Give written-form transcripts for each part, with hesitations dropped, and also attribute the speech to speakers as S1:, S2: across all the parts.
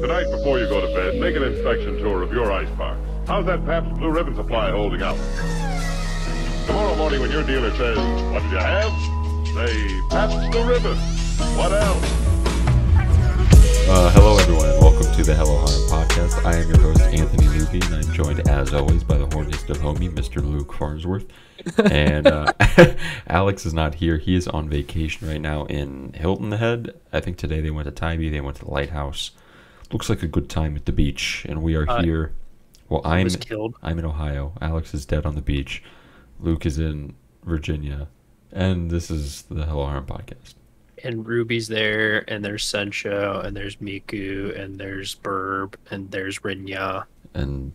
S1: Tonight, before you go to bed, make an inspection tour of your icebox. How's that Pabst Blue Ribbon supply holding up? Tomorrow morning when your dealer says, "What did you have?" say, "Pabst Blue Ribbon." What else?
S2: Hello everyone and welcome to the Hello Harem podcast. I am your host Anthony Luby and I'm joined as always by the horniest of homie, Mr. Luke Farnsworth. And Alex is not here. He is on vacation right now in Hilton Head. I think today they went to Tybee, they went to the lighthouse. Looks like a good time at the beach, and we are here. Well, I'm in Ohio. Alex is dead on the beach. Luke is in Virginia, and this is the Hello Harem podcast.
S3: And Ruby's there, and there's Sencho, and there's Miku, and there's Burb, and there's Rinya.
S2: And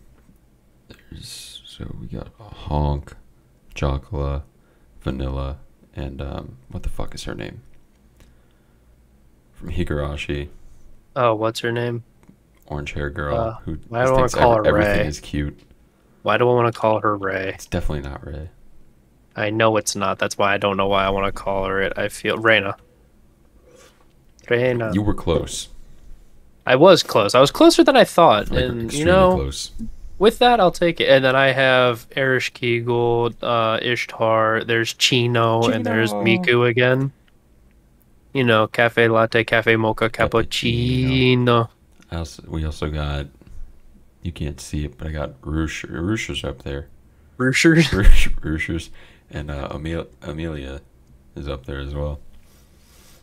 S2: so we got Honk, Chocolate, Vanilla, and what the fuck is her name? From Higurashi.
S3: Oh, what's her name?
S2: Orange hair girl who
S3: why do I want to call her
S2: everything
S3: Ray?
S2: Is cute.
S3: Why do I want to call her Ray?
S2: It's definitely not Ray.
S3: I know it's not. That's why I don't know why I want to call her it. I feel Reyna.
S2: You were close.
S3: I was close. I was closer than I thought.
S2: Like,
S3: and
S2: extremely close.
S3: With that, I'll take it. And then I have Erish Kegel, Ishtar, there's Chino, and there's Miku again. You know, cafe latte, cafe mocha, cappuccino.
S2: We also got, you can't see it, but I got Rooshers up there.
S3: Rooshers?
S2: Rooshers. And Amelia is up there as well.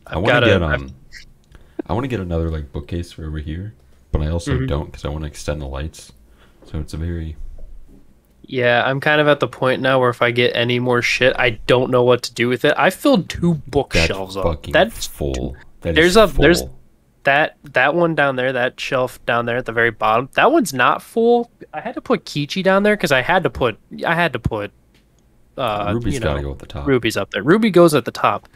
S2: I want to get another like bookcase for over here, but I also don't because I want to extend the lights. So it's a very...
S3: Yeah, I'm kind of at the point now where if I get any more shit, I don't know what to do with it. I filled 2 bookshelves up.
S2: That's full.
S3: There's that one down there, that shelf down there at the very bottom. That one's not full. I had to put Kichi down there because I had to put
S2: Ruby's gotta go at the top.
S3: Ruby's up there. Ruby goes at the top.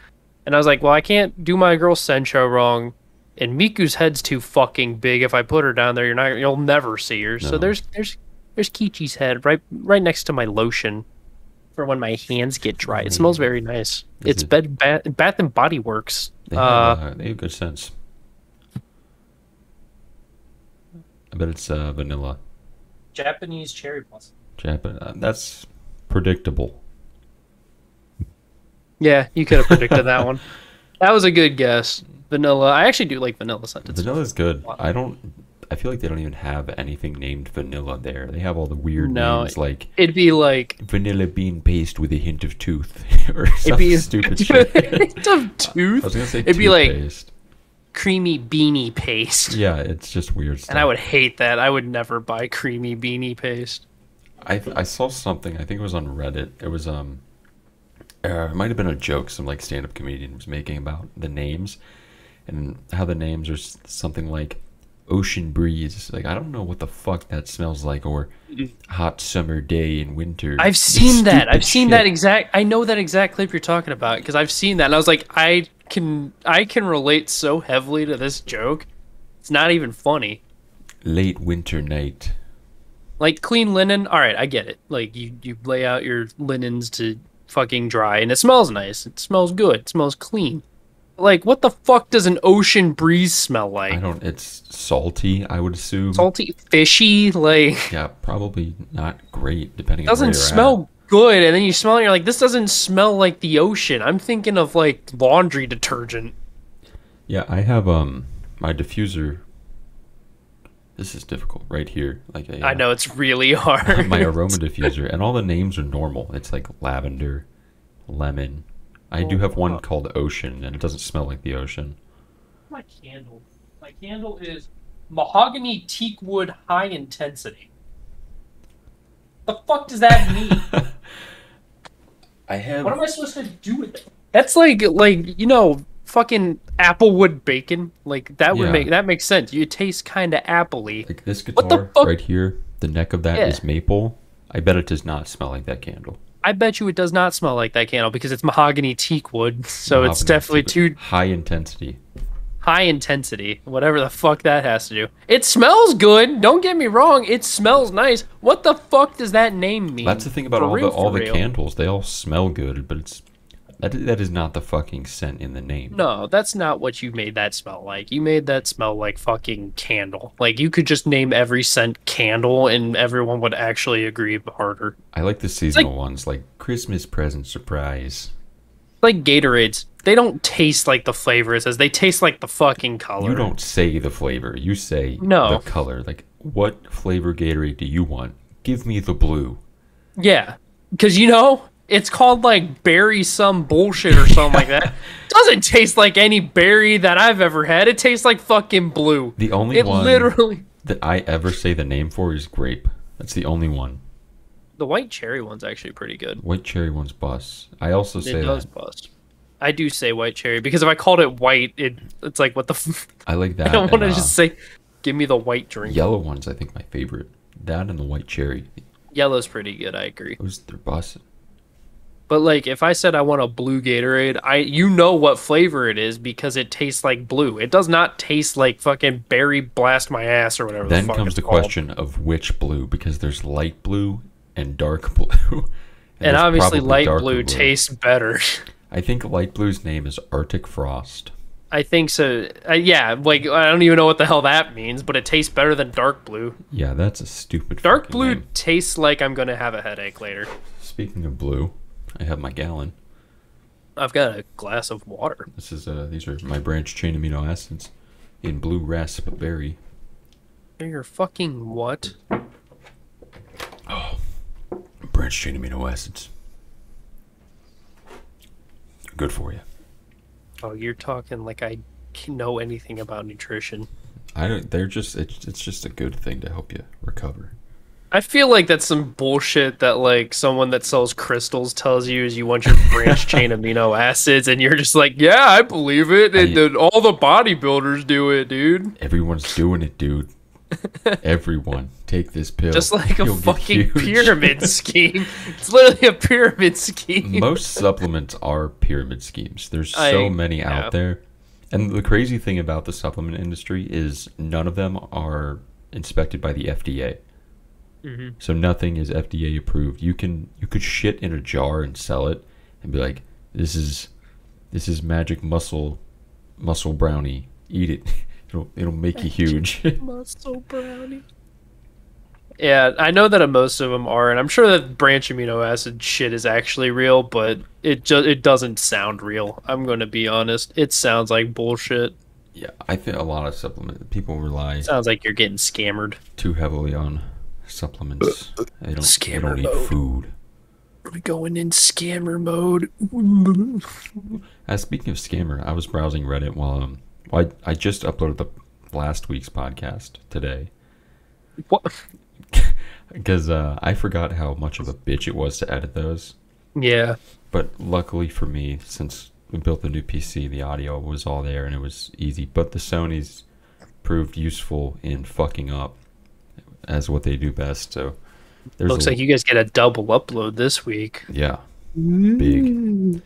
S3: And I was like, well, I can't do my girl Sencho wrong. And Miku's head's too fucking big. If I put her down there, you'll never see her. No. So there's Kichi's head right next to my lotion for when my hands get dry. It smells very nice. It's Bath and Body Works.
S2: They have good sense. I bet it's vanilla.
S3: Japanese cherry blossom.
S2: That's predictable.
S3: Yeah, you could have predicted that one. That was a good guess. Vanilla. I actually do like vanilla scent.
S2: Vanilla's good. I feel like they don't even have anything named vanilla there. They have all the weird names like
S3: it'd be like
S2: vanilla bean paste with a hint of tooth or something stupid shit.
S3: Hint of tooth.
S2: I was gonna say
S3: it'd be like
S2: paste.
S3: Creamy beanie paste.
S2: Yeah, it's just weird stuff.
S3: And I would hate that. I would never buy creamy beanie paste.
S2: I saw something. I think it was on Reddit. It was it might have been a joke some like stand-up comedian was making about the names and how the names are something like ocean breeze. Like I don't know what the fuck that smells like, or hot summer day in winter.
S3: I've seen that. I've seen that exact. I know that exact clip you're talking about because I've seen that, and I was like, I can relate so heavily to this joke. It's not even funny.
S2: Late winter night.
S3: Like clean linen. All right, I get it. Like you lay out your linens to fucking dry, and it smells nice. It smells good. It smells clean. Like, what the fuck does an ocean breeze smell like?
S2: It's salty, I would assume.
S3: Salty, fishy, like...
S2: Yeah, probably not great, depending on where you're at.
S3: Doesn't smell good, and then you smell it and you're like, this doesn't smell like the ocean. I'm thinking of, like, laundry detergent.
S2: Yeah, I have, my diffuser... This is difficult, right here. Like
S3: I know, it's really hard.
S2: My aroma diffuser, and all the names are normal. It's like lavender, lemon... I do have one called Ocean, and it doesn't smell like the ocean.
S3: My candle is mahogany teak wood high intensity. The fuck does that mean? What am I supposed to do with it? That's like fucking applewood bacon. Like that makes sense. You taste kind of appley.
S2: Like this guitar right here, the neck of that is maple. I bet it does not smell like that candle.
S3: I bet you it does not smell like that candle because it's mahogany teak wood, so it's definitely too
S2: high intensity.
S3: High intensity, whatever the fuck that has to do. It smells good. Don't get me wrong. It smells nice. What the fuck does that name mean?
S2: That's the thing about all the candles. They all smell good, but it's That is not the fucking scent in the name.
S3: No, that's not what you made that smell like. You made that smell like fucking candle. Like, you could just name every scent candle and everyone would actually agree harder.
S2: I like the seasonal ones, like Christmas present surprise.
S3: Like Gatorades. They don't taste like the flavor it says. They taste like the fucking color.
S2: You don't say the flavor. You say
S3: No.
S2: the color. Like, what flavor Gatorade do you want? Give me the blue.
S3: Yeah. Because, it's called like berry some bullshit or something like that. Doesn't taste like any berry that I've ever had. It tastes like fucking blue.
S2: The only one
S3: literally
S2: that I ever say the name for is grape. That's the only one.
S3: The white cherry one's actually pretty good.
S2: White cherry one's bus. I also say
S3: It does
S2: that.
S3: bust. I do say white cherry because if I called it white, it's like what the.
S2: I like that.
S3: I don't want to just say, give me the white drink.
S2: Yellow one's I think my favorite. That and the white cherry.
S3: Yellow's pretty good. I agree.
S2: They're busting.
S3: But like, if I said I want a blue Gatorade, you know what flavor it is because it tastes like blue. It does not taste like fucking berry blast my ass or whatever.
S2: Then
S3: the fuck
S2: comes
S3: it's
S2: the
S3: called.
S2: question of which blue, because there's light blue and dark blue.
S3: And
S2: there's
S3: obviously,
S2: probably
S3: light
S2: darker
S3: blue tastes better.
S2: I think light blue's name is Arctic Frost.
S3: I think so. Yeah, like I don't even know what the hell that means, but it tastes better than dark blue.
S2: Yeah, that's a stupid.
S3: Dark
S2: fucking
S3: blue
S2: name.
S3: tastes like I'm gonna have a headache later.
S2: Speaking of blue, I have my gallon.
S3: I've got a glass of water.
S2: This is these are my branched chain amino acids in blue raspberry.
S3: You're fucking what?
S2: Branched chain amino acids. Good for you.
S3: Oh, you're talking like I know anything about nutrition.
S2: I don't. They're just. It's just a good thing to help you recover.
S3: I feel like that's some bullshit that like someone that sells crystals tells you is you want your branched chain amino acids, and you're just like, yeah, I believe it. And then all the bodybuilders do it, dude.
S2: Everyone's doing it, dude. Everyone, take this pill.
S3: Just like a
S2: You'll get
S3: fucking
S2: huge.
S3: pyramid scheme. It's literally a pyramid scheme.
S2: Most supplements are pyramid schemes. There's so many out there. And the crazy thing about the supplement industry is none of them are inspected by the FDA.
S3: Mm-hmm.
S2: So nothing is FDA approved. You could shit in a jar and sell it and be like, this is magic muscle brownie. Eat it. It'll make you huge.
S3: Muscle brownie. Yeah, I know that most of them are, and I'm sure that branch amino acid shit is actually real, but it doesn't sound real. I'm going to be honest. It sounds like bullshit.
S2: Yeah, I think a lot of supplement people rely
S3: Sounds like you're getting scammered.
S2: too heavily on supplements. They don't eat food.
S3: We're going in scammer mode.
S2: Speaking of scammer, I was browsing Reddit while I just uploaded the last week's podcast today.
S3: What?
S2: Because I forgot how much of a bitch it was to edit those.
S3: Yeah.
S2: But luckily for me, since we built the new PC, the audio was all there and it was easy. But the Sony's proved useful in fucking up as what they do best. So
S3: Looks like you guys get a double upload this week.
S2: Yeah. Big.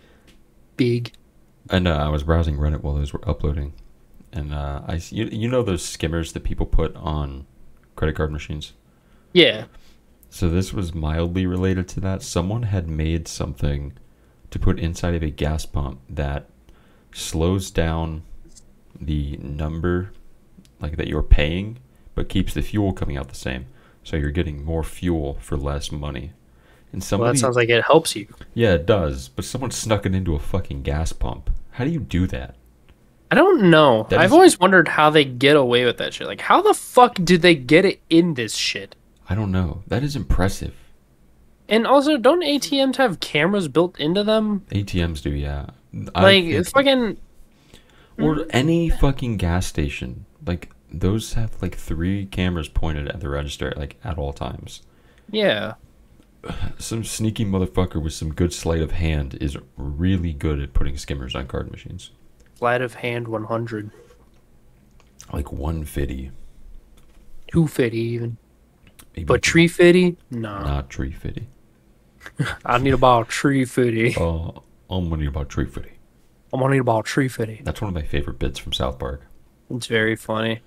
S3: Big.
S2: And I was browsing Reddit while those were uploading. And you know those skimmers that people put on credit card machines?
S3: Yeah.
S2: So this was mildly related to that. Someone had made something to put inside of a gas pump that slows down the number like that you're paying, but keeps the fuel coming out the same. So you're getting more fuel for less money. And somebody,
S3: Well, that sounds like it helps you.
S2: Yeah, it does. But someone snuck it into a fucking gas pump. How do you do that?
S3: I don't know.
S2: That
S3: I've
S2: is-
S3: always wondered how they get away with that shit. Like, how the fuck did they get it in this shit?
S2: I don't know. That is impressive.
S3: And also, don't ATMs have cameras built into them?
S2: ATMs do, yeah.
S3: Like, it's fucking...
S2: Or any fucking gas station. Like, those have like 3 cameras pointed at the register like at all times.
S3: Yeah.
S2: Some sneaky motherfucker with some good sleight of hand is really good at putting skimmers on card machines.
S3: Sleight of hand 100.
S2: Like 150.
S3: 250 even.
S2: Maybe
S3: But tree fitty? No.
S2: not 350.
S3: I need about tree fitty.
S2: I'm gonna need about 350.
S3: I'm gonna need about tree fitty.
S2: That's one of my favorite bits from South Park.
S3: It's very funny.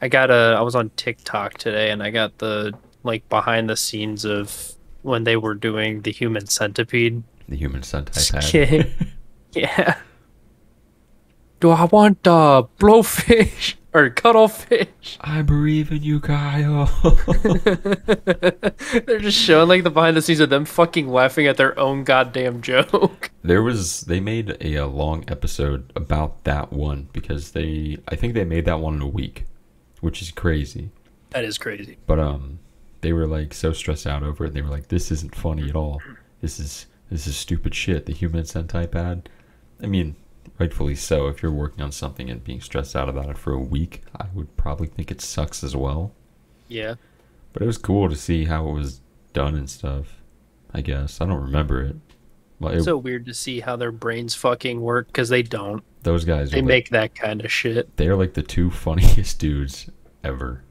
S3: I was on TikTok today and I got the like behind the scenes of when they were doing the human centipede.
S2: The human centipede.
S3: Skin. Yeah. Do I want blowfish or cuttlefish?
S2: I believe in you, Kyle.
S3: They're just showing like the behind the scenes of them fucking laughing at their own goddamn joke.
S2: They made a long episode about that one because I think they made that one in a week, which is crazy.
S3: That is crazy.
S2: But they were like so stressed out over it. They were like, "This isn't funny at all. This is stupid shit." The human centipede. I mean, rightfully so. If you're working on something and being stressed out about it for a week, I would probably think it sucks as well.
S3: Yeah.
S2: But it was cool to see how it was done and stuff. I guess I don't remember it. Well,
S3: It's so weird to see how their brains fucking work because they don't.
S2: Those guys.
S3: They make that kind of shit.
S2: They are like the two funniest dudes ever.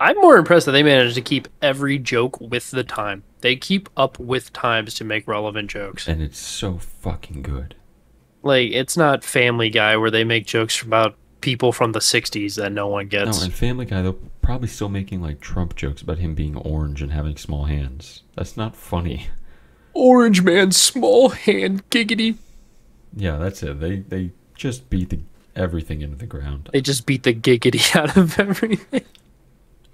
S3: I'm more impressed that they managed to keep every joke with the time. They keep up with times to make relevant jokes.
S2: And it's so fucking good.
S3: Like, it's not Family Guy where they make jokes about people from the 60s that no one gets.
S2: No, and Family Guy, they're probably still making like Trump jokes about him being orange and having small hands. That's not funny.
S3: Orange man, small hand, giggity.
S2: Yeah, that's it. They just beat everything into the ground.
S3: They just beat the giggity out of everything.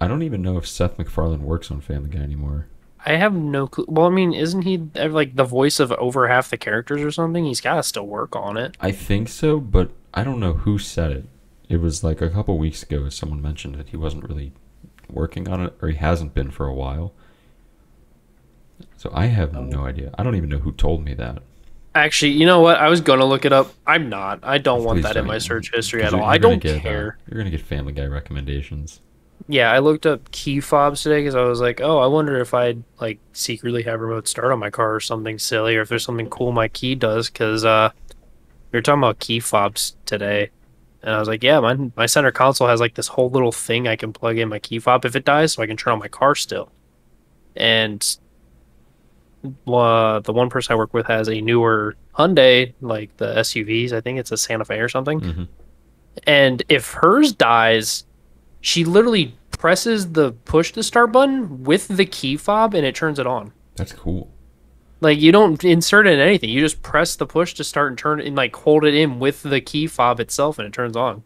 S2: I don't even know if Seth MacFarlane works on Family Guy anymore.
S3: I have no clue. Well, I mean, isn't he like the voice of over half the characters or something? He's got to still work on it.
S2: I think so, but I don't know who said it. It was like a couple weeks ago someone mentioned that he wasn't really working on it, or he hasn't been for a while. So I have no idea. I don't even know who told me that.
S3: Actually, you know what? I was going to look it up. I'm not. I don't want
S2: Please
S3: that in
S2: don't.
S3: my search history
S2: 'Cause
S3: at all.
S2: you're
S3: I
S2: gonna
S3: don't
S2: get,
S3: care.
S2: You're going to get Family Guy recommendations.
S3: Yeah, I looked up key fobs today because I was like, oh, I wonder if I'd like secretly have remote start on my car or something silly, or if there's something cool my key does. Because we were talking about key fobs today, and I was like, yeah, my center console has like this whole little thing I can plug in my key fob if it dies, so I can turn on my car still. And the one person I work with has a newer Hyundai, like the SUVs. I think it's a Santa Fe or something.
S2: Mm-hmm.
S3: And if hers dies, she literally presses the push to start button with the key fob and it turns it on.
S2: That's cool.
S3: Like, you don't insert it in anything. You just press the push to start and turn it and like hold it in with the key fob itself and it turns on.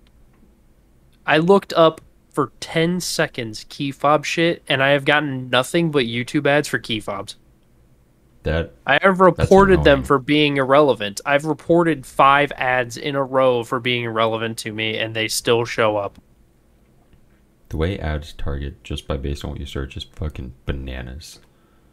S3: I looked up for 10 seconds key fob shit and I have gotten nothing but YouTube ads for key fobs. I have reported them for being irrelevant. I've reported 5 ads in a row for being irrelevant to me and they still show up.
S2: The way ads target just by based on what you search is fucking bananas.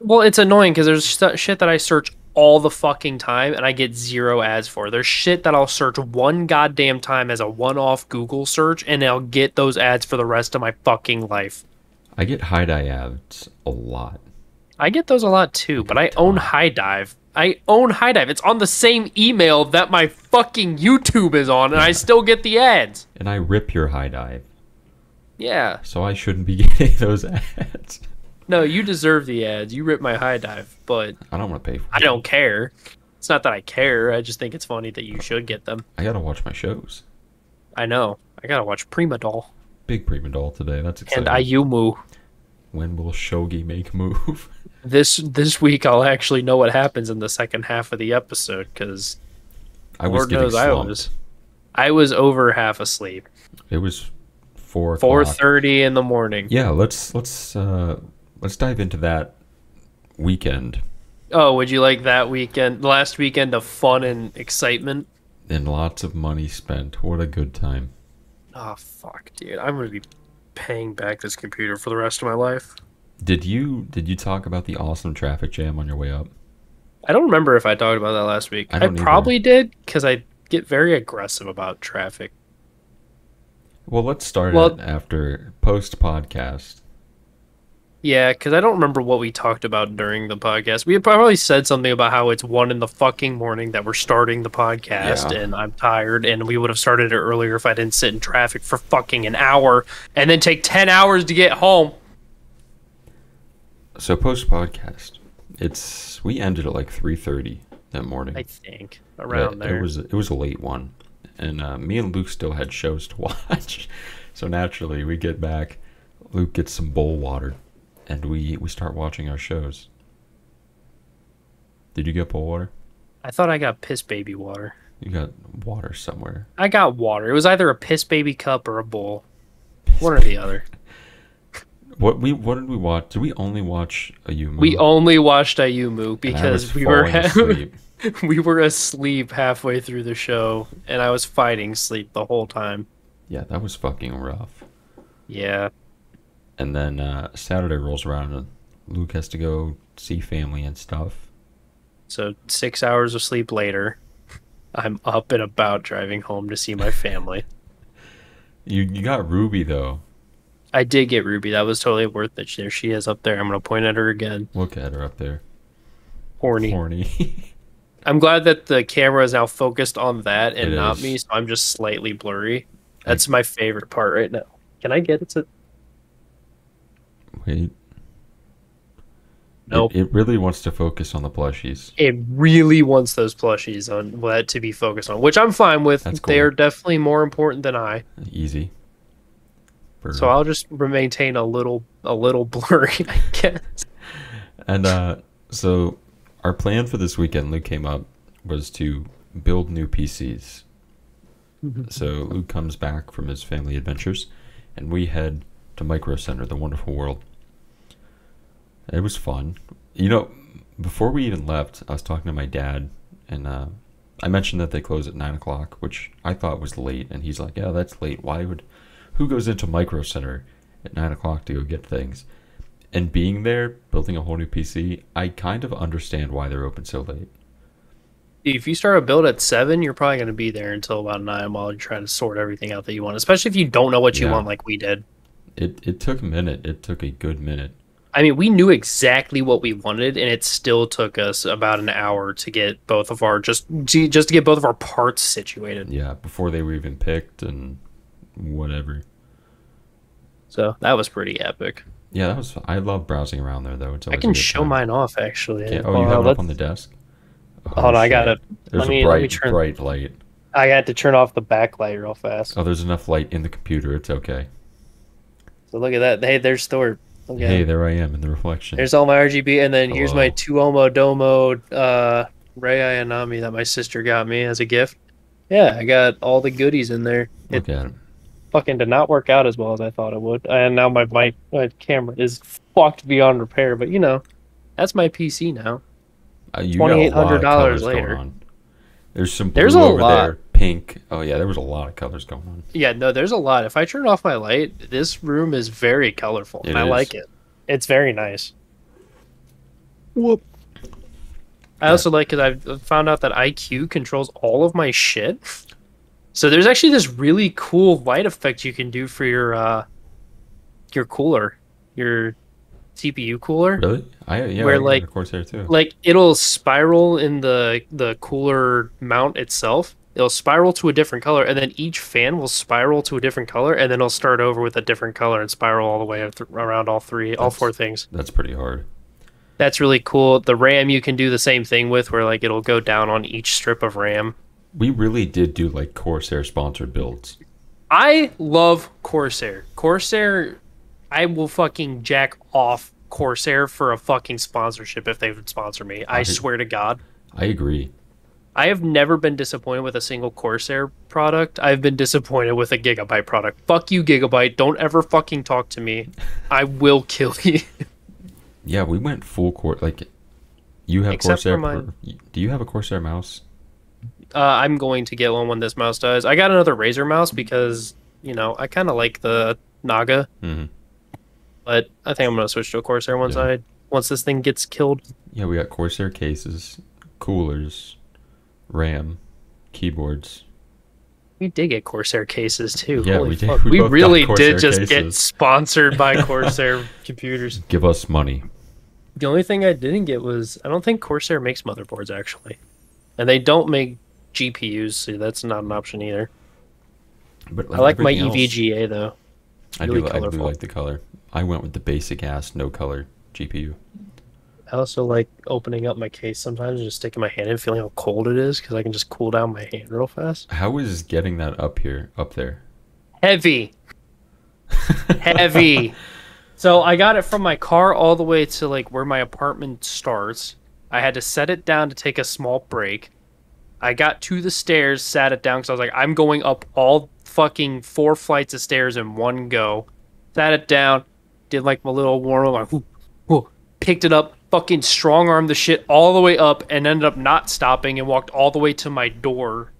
S3: Well, it's annoying because there's shit that I search all the fucking time and I get 0 ads for. There's shit that I'll search one goddamn time as a one-off Google search and I'll get those ads for the rest of my fucking life.
S2: I get high-dive ads a lot.
S3: I get those a lot too, but I own High Dive. It's on the same email that my fucking YouTube is on and I still get the ads.
S2: And I rip your high-dive.
S3: Yeah.
S2: So I shouldn't be getting those ads.
S3: No, you deserve the ads. You rip my High Dive, but
S2: I don't want to pay for it.
S3: I don't care. It's not that I care. I just think it's funny that you should get them.
S2: I gotta watch my shows.
S3: I know. I gotta watch Prima Doll.
S2: Big Prima Doll today. That's exciting.
S3: And Ayumu.
S2: When will Shogi make move?
S3: This week I'll actually know what happens in the second half of the episode because Lord knows I was over half asleep.
S2: It was 4:30
S3: in the morning.
S2: Yeah, let's dive into that weekend.
S3: Oh, would you like that weekend? Last weekend of fun and excitement
S2: and lots of money spent. What a good time!
S3: Oh fuck, dude! I'm gonna be paying back this computer for the rest of my life.
S2: Did you talk about the awesome traffic jam on your way up?
S3: I don't remember if I talked about that last week. I probably did because I get very aggressive about traffic.
S2: Well, let's start it after post-podcast.
S3: Yeah, because I don't remember what we talked about during the podcast. We had probably said something about how it's 1 in the fucking morning that we're starting the podcast, and I'm tired, and we would have started it earlier if I didn't sit in traffic for fucking an hour, and then take 10 hours to get home.
S2: So post-podcast, we ended at like 3:30 that morning.
S3: I think, around there.
S2: It was a late one. And me and Luke still had shows to watch. So naturally, we get back. Luke gets some bowl water. And we start watching our shows. Did you get bowl water?
S3: I thought I got piss baby water.
S2: You got water somewhere.
S3: I got water. It was either a piss baby cup or a bowl. One or the other.
S2: What did we watch? Did we only watch Ayumu?
S3: We only watched Ayumu because we were
S2: asleep.
S3: we were asleep halfway through the show, and I was fighting sleep the whole time.
S2: Yeah, that was fucking rough.
S3: Yeah.
S2: And then Saturday rolls around and Luke has to go see family and stuff.
S3: So 6 hours of sleep later, I'm up and about driving home to see my family.
S2: You got Ruby though.
S3: I did get Ruby. That was totally worth it. There she is up there. I'm going to point at her again.
S2: Look at her up there.
S3: Horny. I'm glad that the camera is now focused on that and not me, so I'm just slightly blurry. That's my favorite part right now. Can I get it to...
S2: Wait.
S3: Nope.
S2: It really wants to focus on the plushies.
S3: It really wants those plushies on that to be focused on, which I'm fine with.
S2: That's cool.
S3: They are definitely more important than I.
S2: Easy.
S3: So I'll just maintain a little blurry, I guess.
S2: And so our plan for this weekend, Luke came up, was to build new PCs. So Luke comes back from his family adventures, and we head to Micro Center, the wonderful world. It was fun. You know, before we even left, I was talking to my dad, and I mentioned that they close at 9 o'clock, which I thought was late. And he's like, yeah, that's late. Who goes into Micro Center at 9 o'clock to go get things? And being there, building a whole new PC, I kind of understand why they're open so late.
S3: If you start a build at 7, you're probably going to be there until about 9 while you're trying to sort everything out that you want, especially if you don't know what you want like we did.
S2: It took a minute. It took a good minute.
S3: I mean, we knew exactly what we wanted, and it still took us about an hour to get both of our just to get both of our parts situated.
S2: Yeah, before they were even picked and whatever.
S3: So that was pretty epic.
S2: Yeah, that was. I love browsing around there though. It's always
S3: I can show mine off actually.
S2: Oh, you have it up on the desk.
S3: Hold on, I gotta.
S2: There's a bright light.
S3: I had to turn off the backlight real fast.
S2: Oh, there's enough light in the computer. It's okay.
S3: So look at that. Hey, there's Thor. Okay.
S2: Hey, there I am in the reflection.
S3: There's all my RGB, and then here's my Tuomo Domo Rei Ayanami that my sister got me as a gift. Yeah, I got all the goodies in there.
S2: Look at it.
S3: Fucking did not work out as well as I thought it would, and now my camera is fucked beyond repair. But you know, that's my PC now. $2,800 later.
S2: There's some blue over there, pink. Oh yeah, there was a lot of colors going on.
S3: Yeah, no, there's a lot. If I turn off my light, this room is very colorful, and I like it. It's very nice. Whoop. I also like because I've found out that IQ controls all of my shit. So there's actually this really cool light effect you can do for your cooler, your CPU cooler.
S2: Really?
S3: Where
S2: like, of course there too.
S3: Like it'll spiral in the cooler mount itself. It'll spiral to a different color, and then each fan will spiral to a different color, and then it'll start over with a different color and spiral all the way around all four things.
S2: That's pretty hard.
S3: That's really cool. The RAM you can do the same thing with, where like it'll go down on each strip of RAM.
S2: We really did do like Corsair sponsored builds.
S3: I love Corsair. Corsair, I will fucking jack off Corsair for a fucking sponsorship if they would sponsor me. I swear to God.
S2: I agree.
S3: I have never been disappointed with a single Corsair product. I've been disappointed with a Gigabyte product. Fuck you, Gigabyte. Don't ever fucking talk to me. I will kill you.
S2: Yeah, we went full court. Like, you have
S3: Except
S2: Corsair.
S3: for mine.
S2: Do you have a Corsair mouse?
S3: I'm going to get one when this mouse dies. I got another Razer mouse because, you know, I kind of like the Naga. Mm-hmm. But I think I'm going to switch to a Corsair once this thing gets killed.
S2: Yeah, we got Corsair cases, coolers, RAM, keyboards.
S3: We did get Corsair cases too.
S2: Yeah,
S3: Holy
S2: we did.
S3: Fuck. We really did just
S2: cases.
S3: get sponsored by Corsair computers.
S2: Give us money.
S3: The only thing I didn't get was I don't think Corsair makes motherboards actually, and they don't make GPUs, so that's not an option either.
S2: But
S3: I like my EVGA though.
S2: I do like the color. I went with the basic ass no color GPU.
S3: I also like opening up my case sometimes and just sticking my hand in, feeling how cold it is because I can just cool down my hand real fast.
S2: How is getting that up there?
S3: Heavy. Heavy. So I got it from my car all the way to like where my apartment starts, I had to set it down to take a small break. I got to the stairs, sat it down because I was like, I'm going up all fucking 4 flights of stairs in one go. Sat it down, did like my little warm up, like, whoo, whoo, picked it up, fucking strong armed the shit all the way up, and ended up not stopping and walked all the way to my door.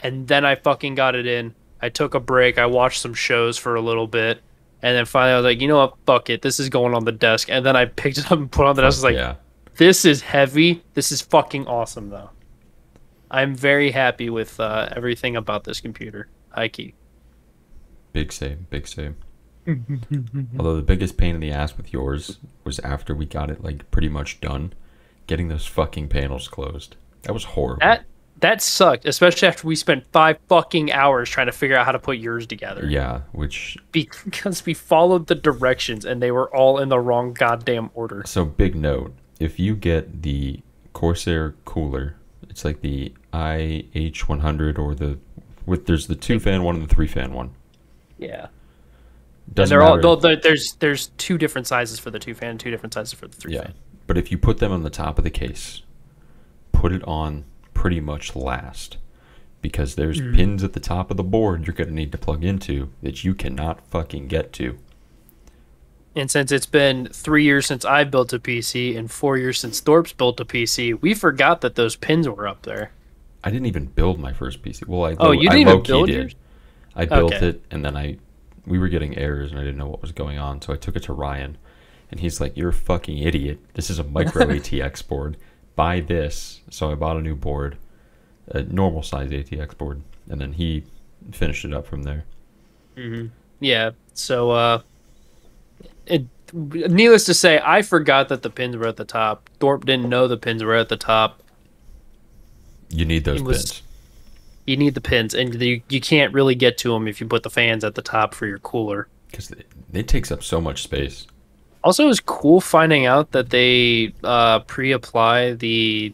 S3: And then I fucking got it in. I took a break. I watched some shows for a little bit. And then finally I was like, you know what? Fuck it. This is going on the desk. And then I picked it up and put it on the desk. I was like, this is heavy. This is fucking awesome, though. I'm very happy with everything about this computer. High key.
S2: Big same. Big same. Although the biggest pain in the ass with yours was after we got it like pretty much done, getting those fucking panels closed. That was horrible.
S3: That sucked, especially after we spent 5 fucking hours trying to figure out how to put yours together.
S2: Yeah, which...
S3: Because we followed the directions and they were all in the wrong goddamn order.
S2: So, big note. If you get the Corsair cooler, it's like the IH100 or there's the 2-fan one and the 3-fan one.
S3: Yeah.
S2: Doesn't
S3: and they're
S2: matter.
S3: all there's 2 different sizes for the 2-fan and 2 different sizes for the 3-fan.
S2: Yeah, but if you put them on the top of the case, put it on pretty much last, because there's pins at the top of the board you're going to need to plug into that you cannot fucking get to.
S3: And since it's been 3 years since I built a PC and 4 years since Thorpe's built a PC, we forgot that those pins were up there.
S2: I didn't even build my first PC. Well,
S3: you didn't even build yours?
S2: I built it, and then we were getting errors, and I didn't know what was going on, so I took it to Ryan, and he's like, "You're a fucking idiot. This is a micro ATX board. Buy this." So I bought a new board, a normal size ATX board, and then he finished it up from there.
S3: Yeah. So, needless to say, I forgot that the pins were at the top. Thorpe didn't know the pins were at the top.
S2: You need those pins.
S3: You need the pins, and you can't really get to them if you put the fans at the top for your cooler.
S2: Because it takes up so much space.
S3: Also, it was cool finding out that they pre-apply the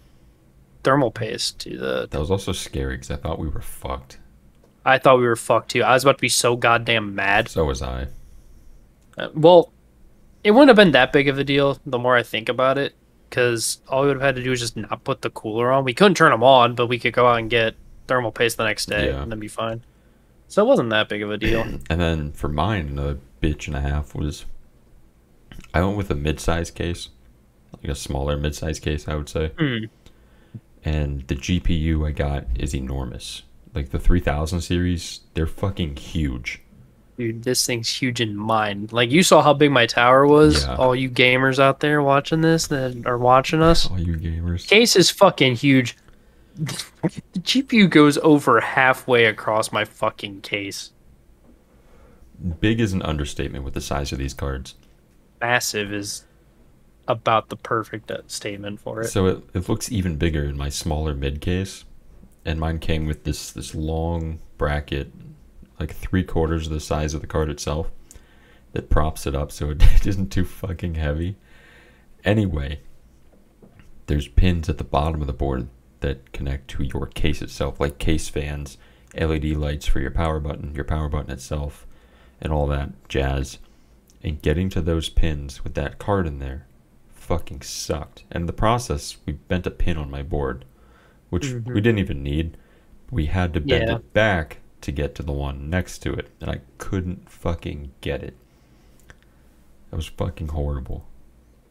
S3: thermal paste to the...
S2: That was also scary, because I thought we were fucked.
S3: I thought we were fucked, too. I was about to be so goddamn mad.
S2: So was I.
S3: Well, it wouldn't have been that big of a deal the more I think about it, because all we would have had to do was just not put the cooler on. We couldn't turn them on, but we could go out and get thermal paste the next day, and then be fine. So it wasn't that big of a deal.
S2: And then for mine, another bitch and a half was... I went with a mid-size case. Like a smaller mid-size case, I would say. And the GPU I got is enormous. Like the 3000 series, they're fucking huge.
S3: Dude, this thing's huge in mine. Like, you saw how big my tower was? Yeah. All you gamers out there watching this that are watching us?
S2: All you gamers.
S3: Case is fucking huge. The GPU goes over halfway across my fucking case.
S2: Big is an understatement with the size of these cards.
S3: Massive is about the perfect statement for it.
S2: So it looks even bigger in my smaller mid case. And mine came with this long bracket, like 3/4 of the size of the card itself, that props it up so it isn't too fucking heavy. Anyway, there's pins at the bottom of the board that connect to your case itself, like case fans, LED lights for your power button itself, and all that jazz. And getting to those pins with that card in there fucking sucked. And in the process, we bent a pin on my board, which we didn't even need. We had to bend it back to get to the one next to it, and I couldn't fucking get it. That was fucking horrible.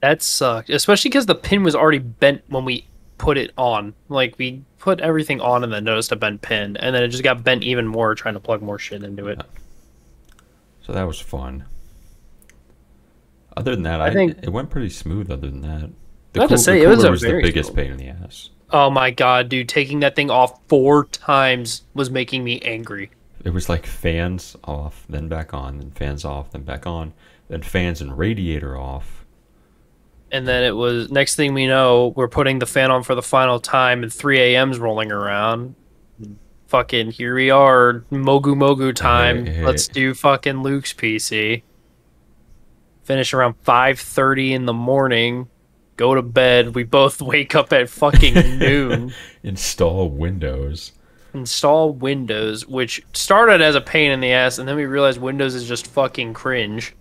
S3: That sucked, especially because the pin was already bent when we put it on. Like, we put everything on and then noticed a bent pin, and then it just got bent even more trying to plug more shit into it.
S2: So that was fun. Other than that, I think it went pretty smooth. Other than that, the cooler was the biggest pain in the ass.
S3: Oh my god, dude! Taking that thing off 4 times was making me angry.
S2: It was like fans off, then back on, then fans off, then back on, then fans and radiator off.
S3: And then it was, next thing we know, we're putting the fan on for the final time, and 3 a.m.'s rolling around. Fucking here we are, Mogu time.
S2: Hey.
S3: Let's do fucking Luke's PC. Finish around 5:30 in the morning. Go to bed. We both wake up at fucking noon.
S2: Install Windows,
S3: which started as a pain in the ass, and then we realized Windows is just fucking cringe.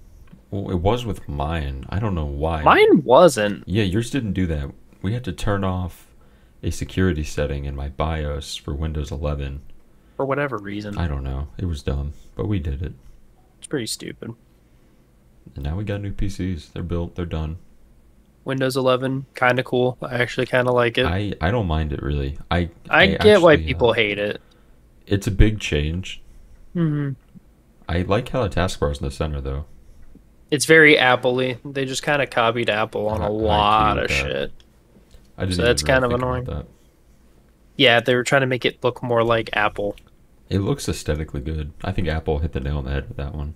S2: Well, it was with mine. I don't know why.
S3: Mine wasn't.
S2: Yeah, yours didn't do that. we had to turn off a security setting in my BIOS for Windows 11.
S3: For whatever reason.
S2: I don't know. It was dumb, but we did it.
S3: It's pretty stupid.
S2: And now we got new PCs. They're built. They're done.
S3: Windows 11, kind of cool. I actually kind of like it.
S2: I don't mind it really. I
S3: get why people hate it.
S2: It's a big change.
S3: Mm-hmm.
S2: I like how the taskbar is in the center though.
S3: It's very Apple-y. They just kind of copied Apple on a lot of shit.
S2: I didn't
S3: so that's
S2: really
S3: kind of
S2: think
S3: annoying.
S2: about that.
S3: Yeah, they were trying to make it look more like Apple.
S2: It looks aesthetically good. I think Apple hit the nail on the head with that one.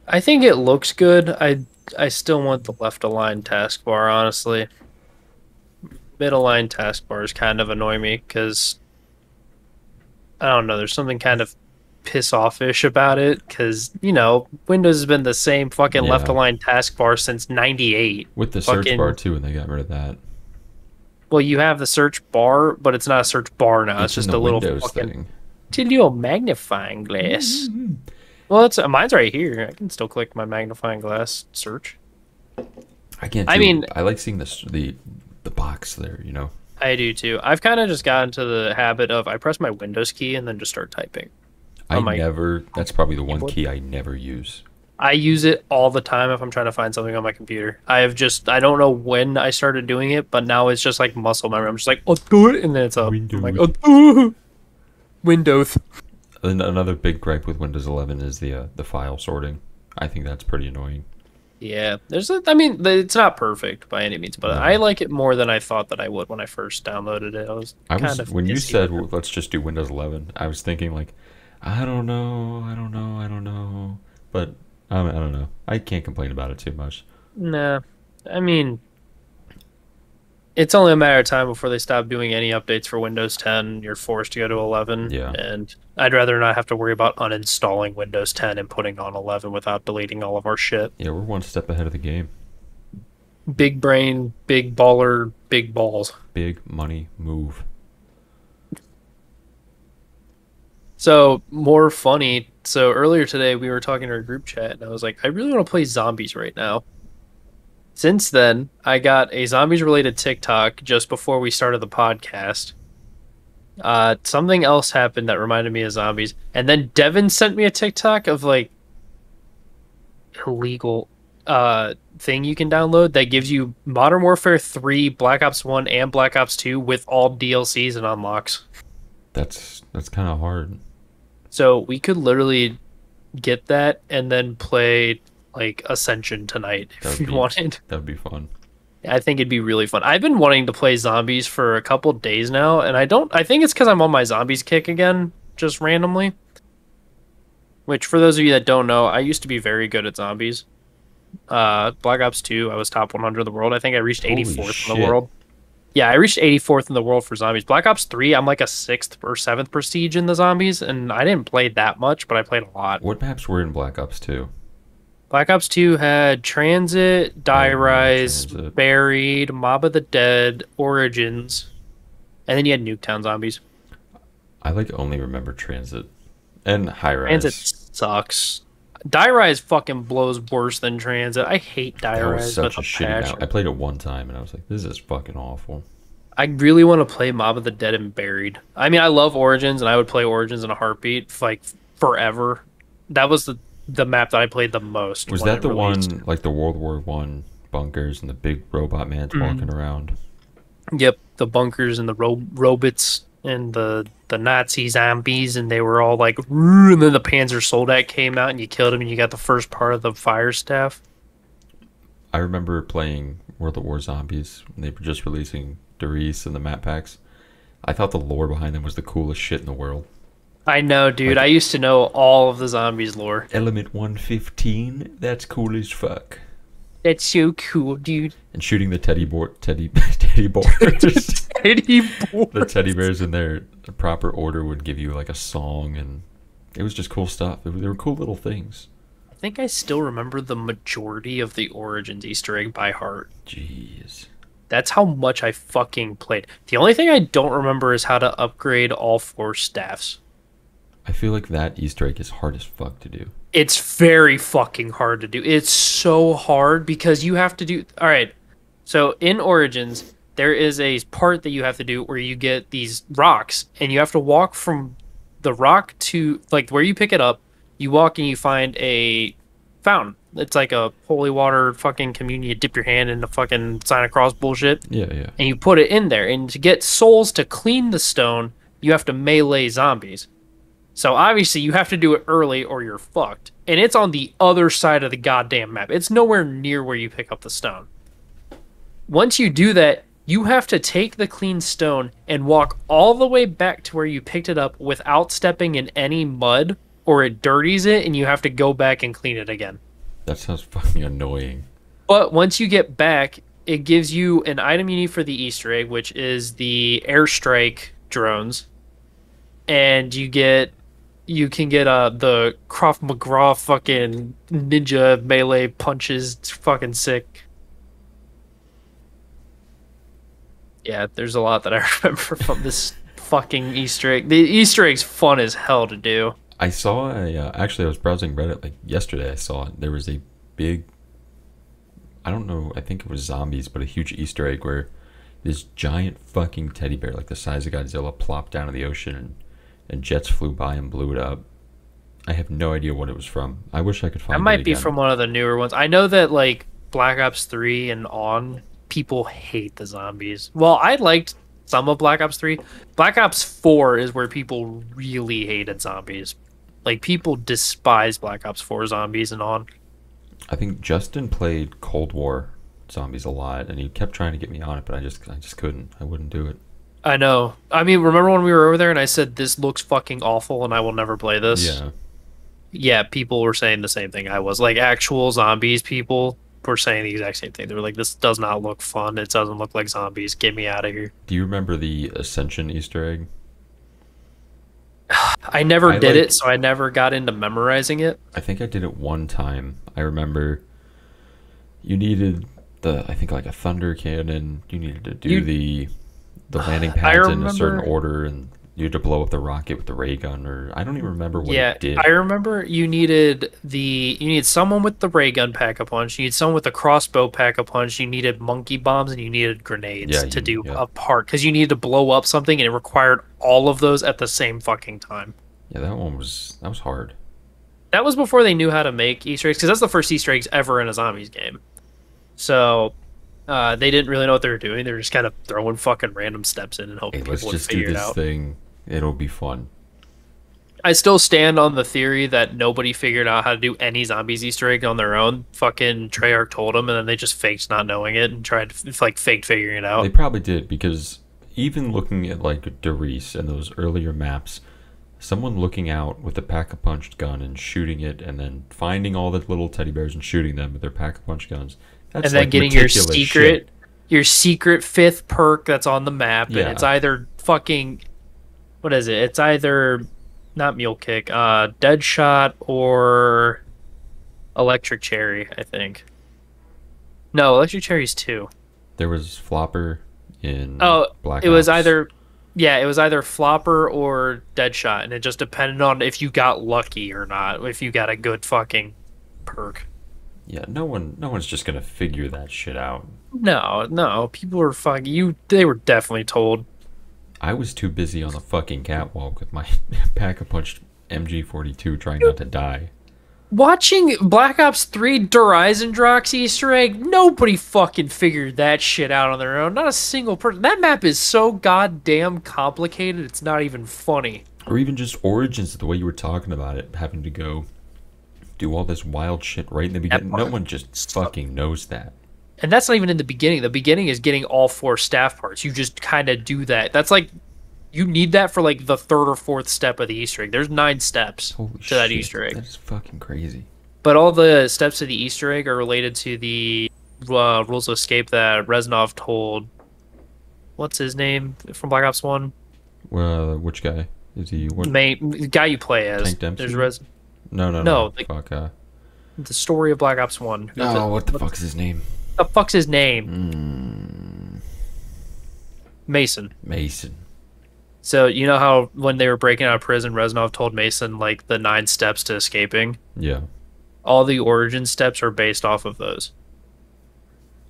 S3: I think it looks good. I still want the left-aligned taskbar, honestly. Mid-aligned taskbars kind of annoy me because I don't know. There's something kind of piss-off-ish about it because, you know, Windows has been the same fucking left-aligned taskbar since '98.
S2: With the search bar too, and they got rid of that.
S3: Well, you have the search bar, but it's not a search bar now. It's just a little
S2: Windows
S3: fucking
S2: thing.
S3: It's a little magnifying glass. Well, mine's right here. I can still click my magnifying glass search.
S2: I can't. I like seeing the box there. You know.
S3: I do too. I've kind of just gotten to the habit of I press my Windows key and then just start typing.
S2: That's probably the one key I never use.
S3: I use it all the time if I'm trying to find something on my computer. I don't know when I started doing it, but now it's just like muscle memory. I'm just like, oh, do it, and then it's up.
S2: Windows.
S3: I'm like, oh, Windows.
S2: And another big gripe with Windows 11 is the file sorting. I think that's pretty annoying.
S3: Yeah, it's not perfect by any means, but I like it more than I thought that I would when I first downloaded it.
S2: When you said, well, let's just do Windows 11, I was thinking like, I don't know. But I don't know. I can't complain about it too much.
S3: Nah, I mean, it's only a matter of time before they stop doing any updates for Windows 10. You're forced to go to 11.
S2: Yeah.
S3: And I'd rather not have to worry about uninstalling Windows 10 and putting on 11 without deleting all of our shit.
S2: Yeah, we're one step ahead of the game.
S3: Big brain, big baller, big balls.
S2: Big money move.
S3: So, more funny. So, earlier today, we were talking to our group chat, and I was like, I really want to play zombies right now. Since then, I got a zombies-related TikTok just before we started the podcast. Something else happened that reminded me of zombies. And then Devin sent me a TikTok of, like, illegal thing you can download that gives you Modern Warfare 3, Black Ops 1, and Black Ops 2 with all DLCs and unlocks.
S2: That's kind of hard.
S3: So we could literally get that and then play like Ascension tonight if you wanted.
S2: That would be fun.
S3: I think it'd be really fun. I've been wanting to play zombies for a couple days now, and I think it's because I'm on my zombies kick again, just randomly. Which, for those of you that don't know, I used to be very good at zombies. Black Ops 2, I was top 100 in the world. I think I reached 84th in the world. Yeah, I reached 84th in the world for zombies. Black Ops 3, I'm like a 6th or 7th prestige in the zombies, and I didn't play that much, but I played a lot.
S2: What maps were in Black Ops 2?
S3: Black Ops 2 had Transit, Die Rise, Buried, Mob of the Dead, Origins, and then you had Nuketown zombies.
S2: I only remember Transit and High Rise.
S3: Transit sucks. Die Rise fucking blows worse than Transit. I hate Die Rise.
S2: That was such a shitty map. I played it one time and I was like, this is fucking awful.
S3: I really want to play Mob of the Dead and Buried. I mean, I love Origins and I would play Origins in a heartbeat, like forever. That was the map that I played the most.
S2: Was that the one, like the World War I bunkers and the big robot man's walking around?
S3: Yep, the bunkers and the robots and the Nazi zombies, and they were all like, and then the Panzer Soldat came out and you killed him and you got the first part of the fire staff.
S2: I remember playing World at War Zombies when they were just releasing Darius and the map packs. I thought the lore behind them was the coolest shit in the world.
S3: I know, dude. I used to know all of the zombies lore.
S2: Element 115, that's cool as fuck.
S3: That's so cool, dude.
S2: And shooting the teddy bears.
S3: Teddy boars.
S2: The teddy bears in their proper order would give you like a song, and it was just cool stuff. They were cool little things.
S3: I think I still remember the majority of the Origins Easter egg by heart.
S2: Jeez.
S3: That's how much I fucking played. The only thing I don't remember is how to upgrade all 4 staffs.
S2: I feel like that Easter egg is hard as fuck to do.
S3: It's very fucking hard to do. It's so hard because you have to do... Alright, so in Origins, there is a part that you have to do where you get these rocks, and you have to walk from the rock to like where you pick it up. You walk and you find a fountain. It's like a holy water fucking communion. You dip your hand in the fucking sign of cross bullshit.
S2: Yeah, yeah.
S3: And you put it in there. And to get souls to clean the stone, you have to melee zombies. So obviously you have to do it early or you're fucked. And it's on the other side of the goddamn map. It's nowhere near where you pick up the stone. Once you do that, you have to take the clean stone and walk all the way back to where you picked it up without stepping in any mud, or it dirties it and you have to go back and clean it again.
S2: That sounds fucking annoying.
S3: But once you get back, it gives you an item you need for the Easter egg, which is the airstrike drones. And you can get the Krav Maga fucking ninja melee punches. It's fucking sick. Yeah, there's a lot that I remember from this fucking Easter egg. The Easter egg's fun as hell to do.
S2: I saw actually I was browsing Reddit like yesterday. I saw it. There was a big, I don't know, I think it was zombies, but a huge Easter egg where this giant fucking teddy bear, like the size of Godzilla, plopped down in the ocean and jets flew by and blew it up. I have no idea what it was from. I wish I could find it.
S3: That might be from one of the newer ones. I know that like Black Ops 3 and on, people hate the zombies. Well, I liked some of Black Ops 3. Black Ops 4 is where people really hated zombies. Like, people despise Black Ops 4 zombies and on.
S2: I think Justin played Cold War zombies a lot, and he kept trying to get me on it, but I just couldn't. I wouldn't do it.
S3: I know. I mean, remember when we were over there and I said, this looks fucking awful and I will never play this?
S2: Yeah.
S3: Yeah, people were saying the same thing I was. Like, actual zombies people were saying the exact same thing. They were like, this does not look fun. It doesn't look like zombies. Get me out of here.
S2: Do you remember the Ascension Easter egg?
S3: I never did it, so I never got into memorizing it.
S2: I think I did it one time. I remember you needed I think like a thunder cannon. You needed to do the landing pads in a certain order, and you had to blow up the rocket with the ray gun, or I don't even remember what it did.
S3: I remember you needed someone with the ray gun pack-a-punch, you need someone with the crossbow pack-a-punch, you needed monkey bombs, and you needed grenades to do a part, because you needed to blow up something, and it required all of those at the same fucking time.
S2: Yeah, that was hard.
S3: That was before they knew how to make Easter eggs, because that's the first Easter eggs ever in a zombies game. So they didn't really know what they were doing. They were just kind of throwing fucking random steps in and hoping people would figure it out.
S2: Let's just do this thing. It'll be fun.
S3: I still stand on the theory that nobody figured out how to do any zombies Easter egg on their own. Fucking Treyarch told them, and then they just faked not knowing it and tried to faked figuring it out.
S2: They probably did, because even looking at like Derice and those earlier maps, someone looking out with a pack-a-punch gun and shooting it, and then finding all the little teddy bears and shooting them with their pack-a-punch guns. That's
S3: and then
S2: like
S3: getting your secret fifth perk that's on the map, and it's either fucking, what is it? It's either not Mule Kick, Deadshot or Electric Cherry, I think. No, Electric Cherry's 2.
S2: There was Flopper in Black Ops.
S3: It was either Flopper or Deadshot, and it just depended on if you got lucky or not, if you got a good fucking perk.
S2: Yeah, no one's just gonna figure that shit out.
S3: No, people were fucking they were definitely told.
S2: I was too busy on the fucking catwalk with my pack-a-punch MG42 trying not to die.
S3: Watching Black Ops 3 Derizen Easter egg, nobody fucking figured that shit out on their own. Not a single person. That map is so goddamn complicated, it's not even funny.
S2: Or even just Origins, the way you were talking about it, having to go do all this wild shit right in the beginning. No one just fucking knows that.
S3: And that's not even in the beginning. The beginning is getting all 4 staff parts. You just kind of do that. That's like, you need that for like the 3rd or 4th step of the Easter egg. There's 9 steps to that Easter egg.
S2: That's fucking crazy.
S3: But all the steps to the Easter egg are related to the rules of escape that Reznov told. What's his name from Black Ops 1?
S2: Which guy? Is he
S3: the guy you play as?
S2: Tank Dempsey?
S3: There's
S2: No.
S3: Fuck. The story of Black Ops 1.
S2: What the fuck's his name?
S3: The fuck's his name? Mason. So you know how when they were breaking out of prison, Reznov told Mason like the 9 steps to escaping?
S2: Yeah.
S3: All the origin steps are based off of those.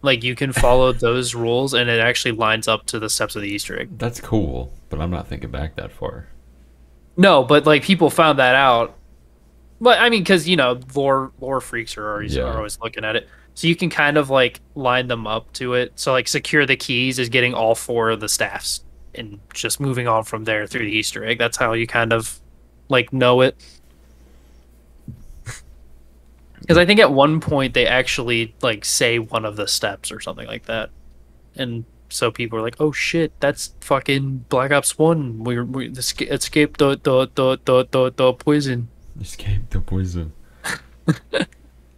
S3: Like you can follow those rules, and it actually lines up to the steps of the Easter egg.
S2: That's cool, but I'm not thinking back that far.
S3: No, but like people found that out. But I mean, because lore freaks are always looking at it, so you can kind of like line them up to it. So like secure the keys is getting all 4 of the staffs, and just moving on from there through the Easter egg. That's how you kind of like know it. Because I think at one point they actually like say one of the steps or something like that, and so people are like, "Oh shit, that's fucking Black Ops 1. We escaped the poison."
S2: Escape the poison.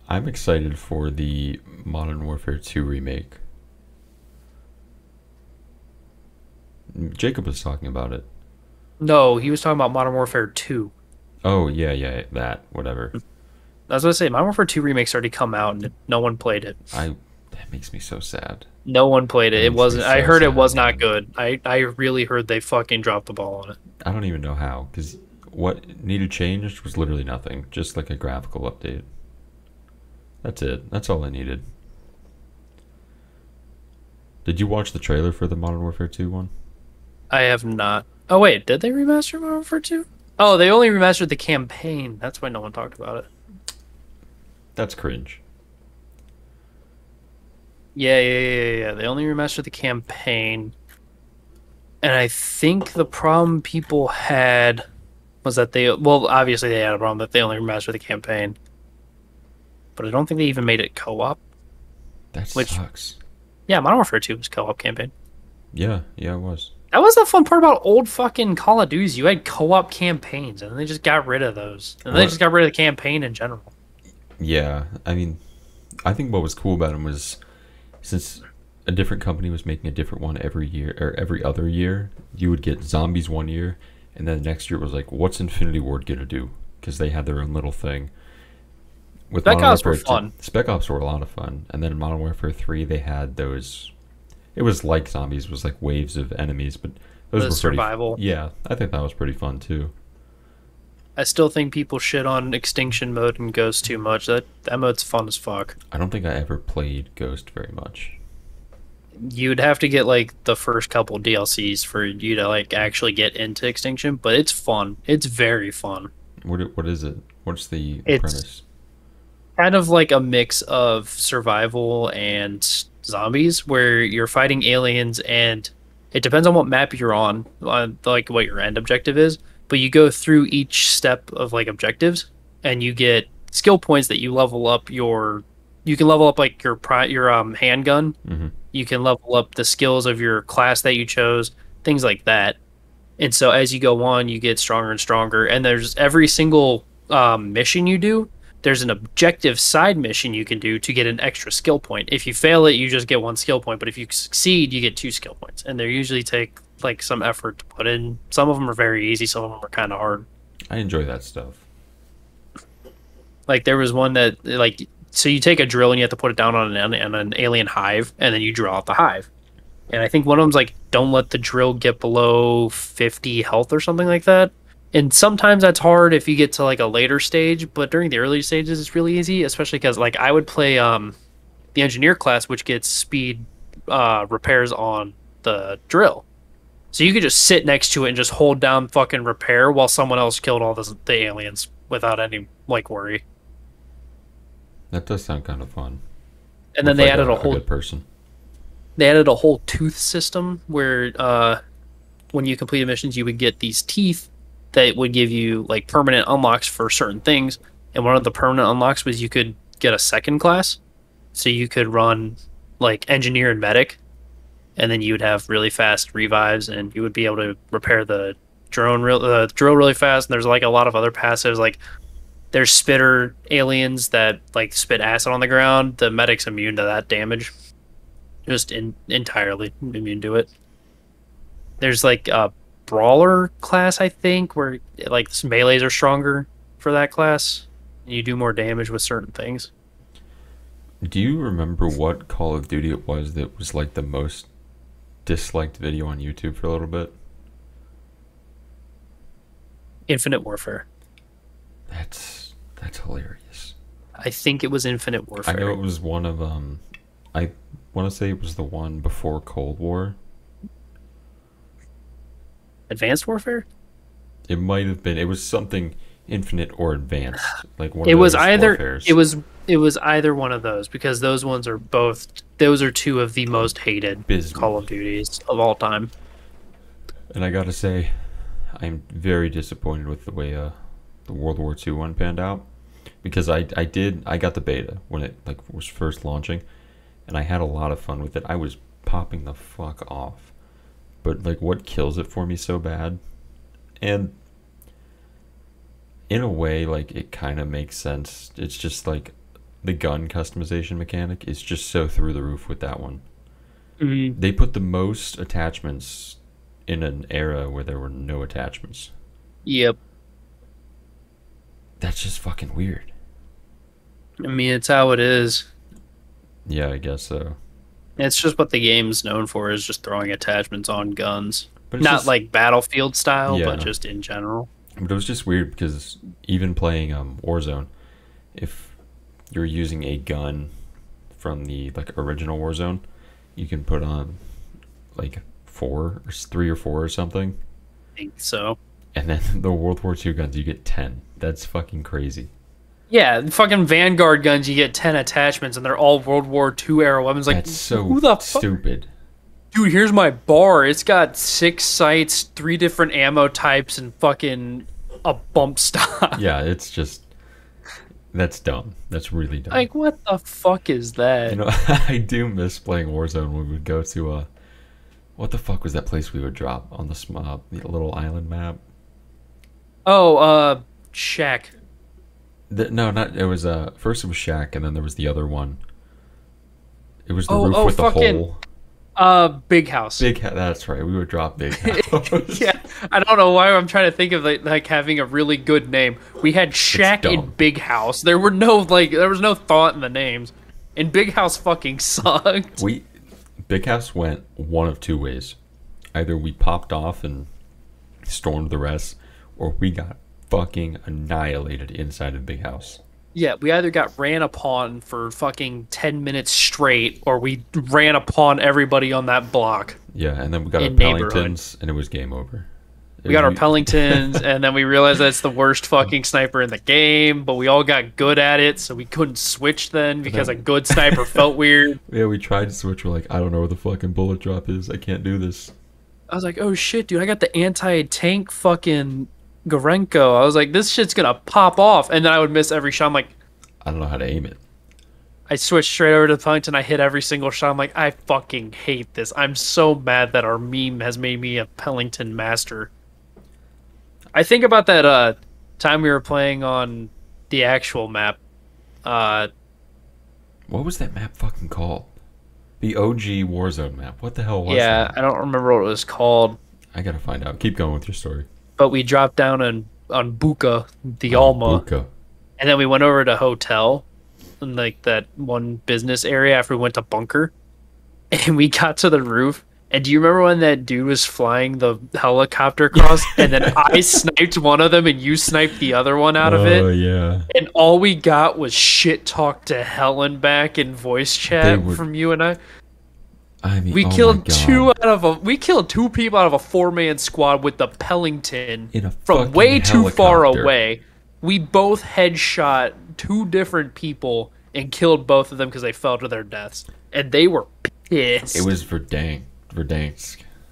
S2: I'm excited for the Modern Warfare 2 remake. Jacob was talking about it.
S3: No, he was talking about Modern Warfare 2.
S2: Oh yeah, that whatever.
S3: I was going to say, Modern Warfare 2 remake's already come out, and no one played it.
S2: That makes me so sad.
S3: No one played it. It wasn't. I
S2: So
S3: heard it
S2: sad,
S3: was
S2: man.
S3: not good. I really heard they fucking dropped the ball on it.
S2: I don't even know how, because what needed changed was literally nothing. Just like a graphical update. That's it. That's all I needed. Did you watch the trailer for the Modern Warfare 2 one?
S3: I have not. Oh wait, did they remaster Modern Warfare 2? Oh, they only remastered the campaign. That's why no one talked about it.
S2: That's cringe.
S3: Yeah. They only remastered the campaign. And I think the problem people had was that obviously they had a problem that they only remastered the campaign. But I don't think they even made it co-op.
S2: That sucks.
S3: Yeah, Modern Warfare 2 was co-op campaign.
S2: Yeah, it was.
S3: That was the fun part about old fucking Call of Duty. You had co-op campaigns, and they just got rid of those. And they just got rid of the campaign in general.
S2: Yeah, I mean, I think what was cool about them was since a different company was making a different one every year or every other year, you would get zombies one year, and then the next year it was like, what's Infinity Ward gonna do? Because they had their own little thing. With
S3: Spec Ops were fun.
S2: Spec Ops were a lot of fun, and then in Modern Warfare 3 they had those. It was like zombies, it was like waves of enemies, but those were
S3: survival.
S2: Yeah, I think that was pretty fun too.
S3: I still think people shit on Extinction mode and Ghost too much. That mode's fun as fuck.
S2: I don't think I ever played Ghost very much.
S3: You'd have to get like the first couple DLCs for you to like actually get into Extinction, but it's fun. It's very fun.
S2: What is it? What's the premise?
S3: Kind of like a mix of survival and zombies, where you're fighting aliens, and it depends on what map you're on like what your end objective is. But you go through each step of like objectives, and you get skill points that you level up your. You can level up like your handgun.
S2: Mm-hmm.
S3: You can level up the skills of your class that you chose, things like that. And so as you go on, you get stronger and stronger. And there's every single mission you do, there's an objective side mission you can do to get an extra skill point. If you fail it, you just get 1 skill point. But if you succeed, you get 2 skill points. And they usually take like some effort to put in. Some of them are very easy. Some of them are kind of hard.
S2: I enjoy that stuff.
S3: Like there was one that like, so you take a drill and you have to put it down on an alien hive, and then you draw out the hive. And I think one of them's like, don't let the drill get below 50 health or something like that. And sometimes that's hard if you get to like a later stage, but during the early stages it's really easy, especially because like I would play the engineer class, which gets speed repairs on the drill. So you could just sit next to it and just hold down fucking repair while someone else killed all the aliens without any like worry.
S2: That does sound kind of fun.
S3: And then they added a whole
S2: good person.
S3: They added a whole tooth system where when you completed missions, you would get these teeth that would give you like permanent unlocks for certain things. And one of the permanent unlocks was you could get a second class, so you could run like engineer and medic, and then you would have really fast revives, and you would be able to repair the drill really fast. And there's like a lot of other passives, like there's spitter aliens that like spit acid on the ground. The medic's immune to that damage. Just entirely immune to it. There's like a brawler class, I think, where like melees are stronger for that class. You do more damage with certain things.
S2: Do you remember what Call of Duty it was that was like the most disliked video on YouTube for a little bit?
S3: Infinite Warfare.
S2: That's hilarious.
S3: I think it was Infinite Warfare.
S2: I know it was one of want to say it was the one before Cold War.
S3: Advanced Warfare?
S2: It might have been. It was something Infinite or Advanced, like one
S3: It
S2: of
S3: was
S2: those
S3: either
S2: warfares.
S3: it was either one of those, because those ones are both, those are two of the most hated
S2: Abysmal.
S3: Call of Duties of all time.
S2: And I gotta say, I'm very disappointed with the way the World War II one panned out, because I got the beta when it like was first launching, and I had a lot of fun with it. I was popping the fuck off. But like, what kills it for me so bad, and in a way, like, it kind of makes sense. It's just like the gun customization mechanic is just so through the roof with that one.
S3: Mm-hmm.
S2: They put the most attachments in an era where there were no attachments.
S3: Yep.
S2: That's just fucking weird.
S3: I mean, it's how it is.
S2: Yeah, I guess so.
S3: It's just what the game's known for, is just throwing attachments on guns.
S2: But it's
S3: Not
S2: just,
S3: like Battlefield style,
S2: Yeah.
S3: but just in general.
S2: But it was just weird because even playing Warzone, if you're using a gun from the like original Warzone, you can put on like 3 or 4 or something,
S3: I think so.
S2: and then the World War II guns you get 10. That's fucking crazy.
S3: Yeah, fucking Vanguard guns, you get 10 attachments, and they're all World War II era weapons. Like,
S2: That's so
S3: who the fuck?
S2: stupid.
S3: Dude, here's my bar. It's got 6 sights, 3 different ammo types, and fucking a bump stock.
S2: Yeah, it's just, that's dumb. That's really dumb.
S3: Like, what the fuck is that?
S2: You know, I do miss playing Warzone when we would go to what the fuck was that place we would drop on the little island map?
S3: Oh, Shack.
S2: No, not it was first it was Shack, and then there was the other one. It was the
S3: Oh,
S2: roof
S3: oh,
S2: with the
S3: fucking-
S2: hole.
S3: Big House.
S2: That's right. We would drop Big House.
S3: Yeah, I don't know why I'm trying to think of like having a really good name. We had Shack
S2: dumb.
S3: and Big House. There was no thought in the names. And Big House fucking sucked.
S2: Big House went one of two ways. Either we popped off and stormed the rest, or we got fucking annihilated inside of Big House.
S3: Yeah, we either got ran upon for fucking 10 minutes straight, or we ran upon everybody on that block.
S2: Yeah, and then we got our
S3: In neighborhood.
S2: Pellingtons, and it was game over.
S3: We got our Pellingtons, and then we realized that's the worst fucking sniper in the game, but we all got good at it, so we couldn't switch then because a good sniper felt weird.
S2: Yeah, we tried to switch. We're like, I don't know where the fucking bullet drop is. I can't do this.
S3: I was like, oh shit, dude, I got the anti-tank fucking Gorenko. I was like, this shit's gonna pop off, and then I would miss every shot. I'm like,
S2: I don't know how to aim it.
S3: I switched straight over to the Pellington. I hit every single shot. I'm like, I fucking hate this. I'm so mad that our meme has made me a Pellington master. I think about that time we were playing on the actual map.
S2: What was that map fucking called? The OG Warzone map. What the hell was
S3: Yeah,
S2: that?
S3: I don't remember what it was called,
S2: I gotta find out. Keep going with your story.
S3: but we dropped down on Buka, the Alma,
S2: Buka.
S3: and then we went over to hotel, in like that one business area after we went to bunker, and we got to the roof. And do you remember when that dude was flying the helicopter across, and then I sniped one of them and you sniped the other one out of it?
S2: Oh, yeah.
S3: And all we got was shit talk to Helen back in voice chat from you and I.
S2: I mean,
S3: We
S2: oh
S3: killed
S2: my God.
S3: we killed 2 people out of a 4-man squad with the Pellington
S2: In a
S3: from
S2: fucking
S3: way too far
S2: helicopter.
S3: away. We both headshot 2 different people and killed both of them because they fell to their deaths, and they were pissed.
S2: It was Verdansk.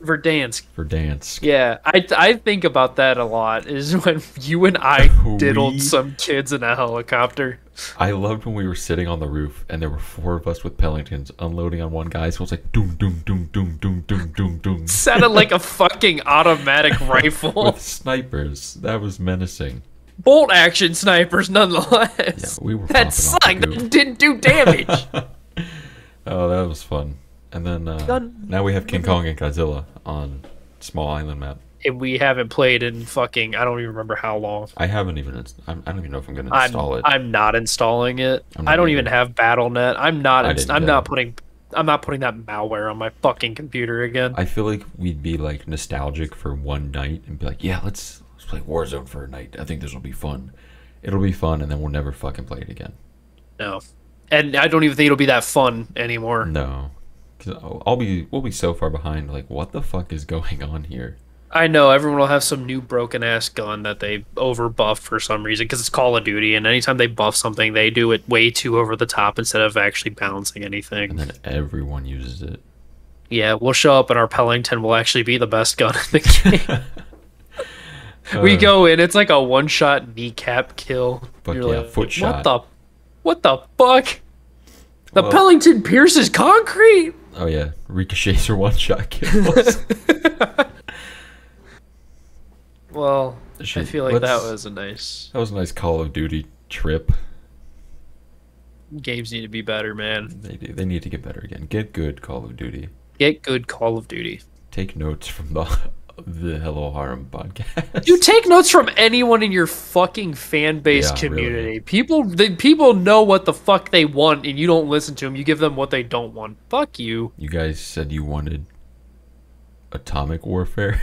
S3: Verdansk. Yeah, I think about that a lot. Is when you and I diddled some kids in a helicopter.
S2: I loved when we were sitting on the roof and there were 4 of us with Pellingtons unloading on one guy. So it was like doom, doom, doom, doom, doom, doom, doom, doom.
S3: Sounded like a fucking automatic rifle.
S2: With snipers. That was menacing.
S3: Bolt action snipers, nonetheless.
S2: Yeah, we were
S3: That
S2: popping
S3: sucked.
S2: off the goof.
S3: That didn't do damage.
S2: Oh, that was fun. And then now we have King Kong and Godzilla on Small Island map.
S3: And we haven't played in fucking, I don't even remember how long.
S2: I haven't even. I don't even know if I'm going to install it.
S3: I'm not installing it.
S2: I'm not
S3: I don't
S2: either.
S3: even have BattleNet. I'm not putting that malware on my fucking computer again.
S2: I feel like we'd be like nostalgic for one night and be like, yeah, let's play Warzone for a night. I think this will be fun. It'll be fun, and then we'll never fucking play it again.
S3: No. And I don't even think it'll be that fun anymore.
S2: No. Because we'll be so far behind. Like, what the fuck is going on here?
S3: I know everyone will have some new broken ass gun that they over buff for some reason because it's Call of Duty, and anytime they buff something, they do it way too over the top instead of actually balancing anything.
S2: And then everyone uses it.
S3: Yeah, we'll show up and our Pellington will actually be the best gun in the game. We go in, it's like a one-shot kneecap kill.
S2: But
S3: You're
S2: yeah,
S3: like,
S2: foot shot.
S3: What the fuck? The Pellington pierces concrete.
S2: Oh yeah, ricochets are one-shot kills.
S3: Well, I feel like that was a nice
S2: Call of Duty trip.
S3: Games need to be better, man.
S2: They do. They need to get better again. Get good, Call of Duty.
S3: Get good, Call of Duty.
S2: Take notes from the Hello Harem podcast.
S3: You take notes from anyone in your fucking fan base community. Really. People know what the fuck they want, and you don't listen to them. You give them what they don't want. Fuck you.
S2: You guys said you wanted atomic warfare.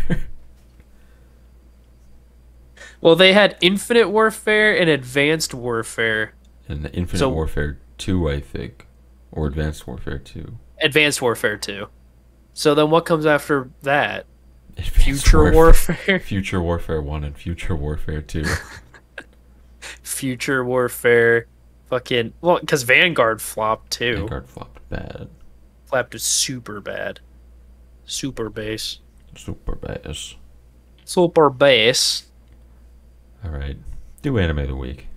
S3: Well, they had Infinite Warfare and Advanced Warfare.
S2: And the Infinite Warfare 2, I think. Or Advanced Warfare 2.
S3: Advanced Warfare 2. So then what comes after that?
S2: Future Warfare. Future Warfare 1 and Future Warfare 2.
S3: Future Warfare. Fucking... Well, because Vanguard flopped, too.
S2: Vanguard flopped bad.
S3: Flopped super bad. Super bass.
S2: Super bass.
S3: Super bass.
S2: Alright. Do Anime of the Week.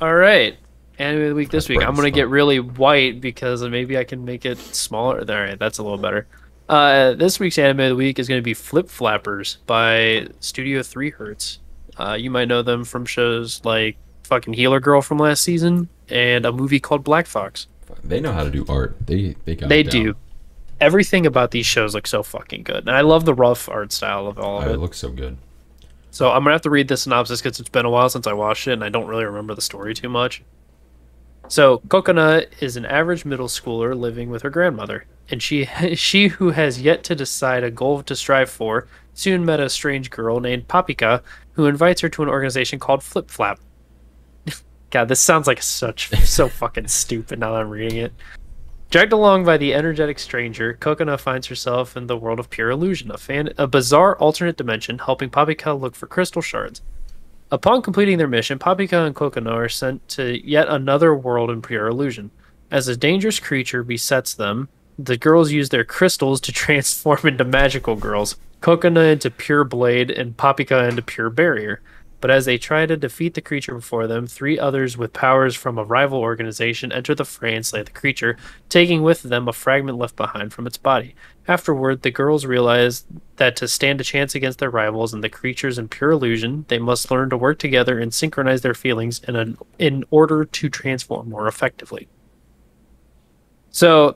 S3: Alright. Anime of the Week this week. I'm going to get really white because maybe I can make it smaller. Alright, that's a little better. This week's Anime of the Week is going to be Flip Flappers by Studio 3 Hertz. You might know them from shows like fucking Healer Girl from last season and a movie called Black Fox.
S2: They know how to do art. They
S3: do. Everything about these shows looks so fucking good. And I love the rough art style of all of it.
S2: It looks so good.
S3: So I'm going to have to read the synopsis because it's been a while since I watched it and I don't really remember the story too much. So Coconut is an average middle schooler living with her grandmother. And she who has yet to decide a goal to strive for, soon met a strange girl named Papika who invites her to an organization called Flip Flap. God, this sounds like so fucking stupid now that I'm reading it. Dragged along by the energetic stranger, Coconut finds herself in the world of pure illusion, a bizarre alternate dimension, helping Papika look for crystal shards. Upon completing their mission, Papika and Coconut are sent to yet another world in pure illusion. As a dangerous creature besets them, the girls use their crystals to transform into magical girls, Coconut into pure blade and Papika into pure barrier. But as they try to defeat the creature before them, 3 others with powers from a rival organization enter the fray and slay the creature, taking with them a fragment left behind from its body. Afterward, the girls realize that to stand a chance against their rivals and the creatures in pure illusion, they must learn to work together and synchronize their feelings in order to transform more effectively. So,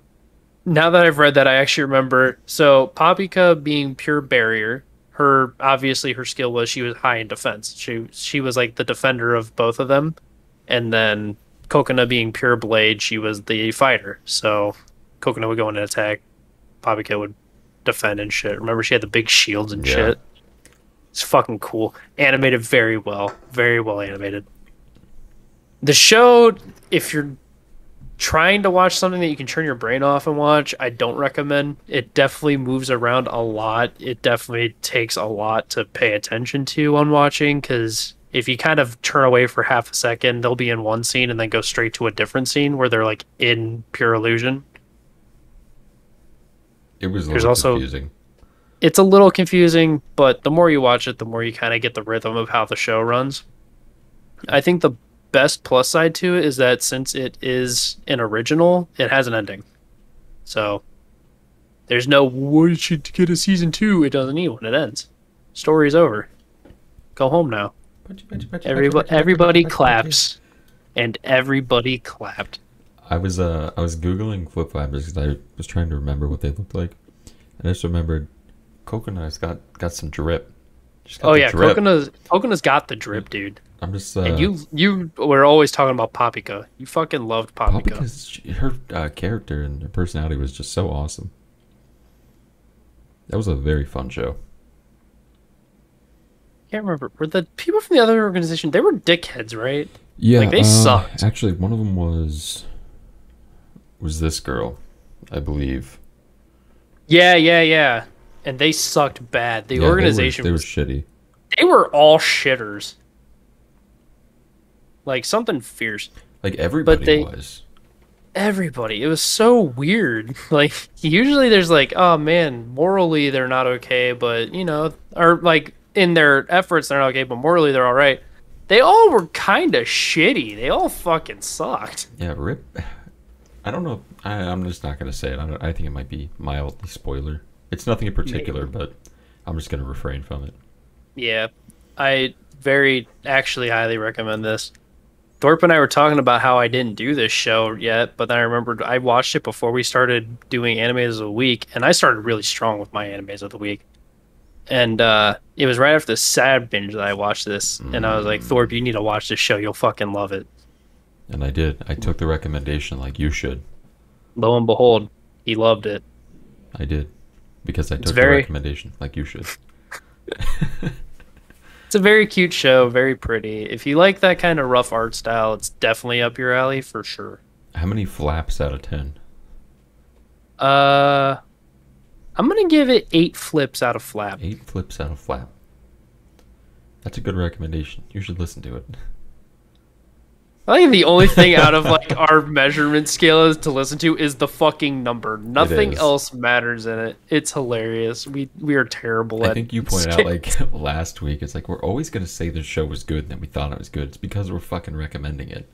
S3: now that I've read that, I actually remember. So, Papika being pure barrier, her skill was she was high in defense. She was like the defender of both of them, and then Coconut being pure blade, she was the fighter. So Coconut would go in and attack, Papika would defend and shit. Remember, she had the big shields and shit. It's fucking cool. Animated very well animated. The show, if you're trying to watch something that you can turn your brain off and watch, I don't recommend. It definitely moves around a lot. It definitely takes a lot to pay attention to on watching, because if you kind of turn away for half a second, they'll be in one scene and then go straight to a different scene where they're like in pure illusion.
S2: It was a little confusing.
S3: It's a little confusing, but the more you watch it, the more you kind of get the rhythm of how the show runs. I think the best plus side to it is that since it is an original, it has an ending. So there's no, we should get a season 2. It doesn't need one. It ends. Story's over. Go home now. Everybody claps. And everybody clapped.
S2: I was Googling Flip Flappers because I was trying to remember what they looked like. And I just remembered Coconut's got some drip.
S3: Oh yeah, Coconut's got the drip, dude.
S2: I'm just
S3: and you were always talking about Papika. You fucking loved Papika.
S2: Her character and her personality was just so awesome. That was a very fun show.
S3: Can't remember. Were the people from the other organization? They were dickheads, right?
S2: Yeah,
S3: like they sucked.
S2: Actually, one of them was this girl, I believe.
S3: Yeah. And they sucked bad. The organization
S2: they were shitty.
S3: They were all shitters. Like something fierce.
S2: Like everybody was.
S3: Everybody. It was so weird. Like usually there's like, oh man, morally they're not okay, but or like in their efforts they're not okay, but morally they're all right. They all were kind of shitty. They all fucking sucked.
S2: Yeah, rip. I don't know. I'm just not gonna say it. I think it might be mildly spoiler. It's nothing in particular, but I'm just gonna refrain from it.
S3: Yeah, I actually highly recommend this. Thorpe and I were talking about how I didn't do this show yet, but then I remembered I watched it before we started doing animes of the week, and I started really strong with my animes of the week. And it was right after the sad binge that I watched this, and I was like, Thorpe, you need to watch this show. You'll fucking love it.
S2: And I did. I took the recommendation like you should.
S3: Lo and behold, he loved it.
S2: I did. Because I took the recommendation like you should.
S3: It's a very cute show, very pretty. If you like that kind of rough art style, it's definitely up your alley for sure.
S2: How many flaps out of 10?
S3: I'm gonna give it 8 flips out of flap.
S2: 8 flips out of flap. That's a good recommendation. You should listen to it.
S3: I think the only thing out of like our measurement scale is to listen to is the fucking number. Nothing else matters in it. It's hilarious. We are terrible at it.
S2: I think you pointed out like last week, it's like we're always gonna say the show was good and that we thought it was good. It's because we're fucking recommending it.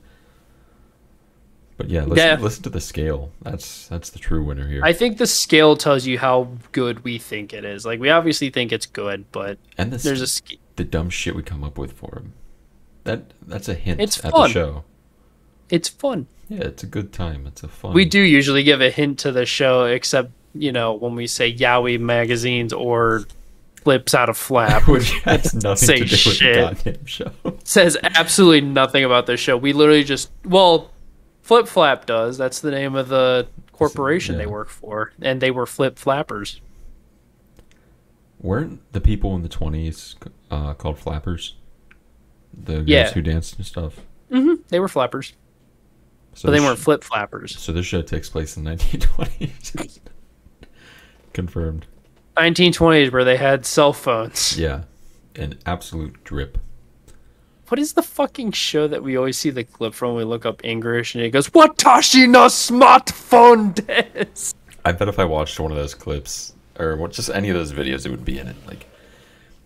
S2: But yeah, listen to the scale. That's the true winner here.
S3: I think the scale tells you how good we think it is. Like we obviously think it's good, but there's
S2: the dumb shit we come up with for him. That's a hint
S3: at
S2: the show.
S3: It's fun.
S2: Yeah, it's a good time. It's a fun.
S3: We do usually give a hint to the show, except when we say yaoi magazines or flips out of flap,
S2: which has nothing to do with the goddamn show.
S3: Says absolutely nothing about the show. We literally just Flip Flap does. That's the name of the corporation they work for, and they were flip flappers.
S2: Weren't the people in the 20s called flappers? The girls who danced and stuff.
S3: Mm-hmm. They were flappers, but they weren't flip flappers.
S2: So this show takes place in 1920s. Confirmed.
S3: 1920s, where they had cell phones.
S2: Yeah, an absolute drip.
S3: What is the fucking show that we always see the clip from when we look up English and it goes, Watashi no smartphone desu?
S2: I bet if I watched one of those clips, or just any of those videos, it would be in it. Like,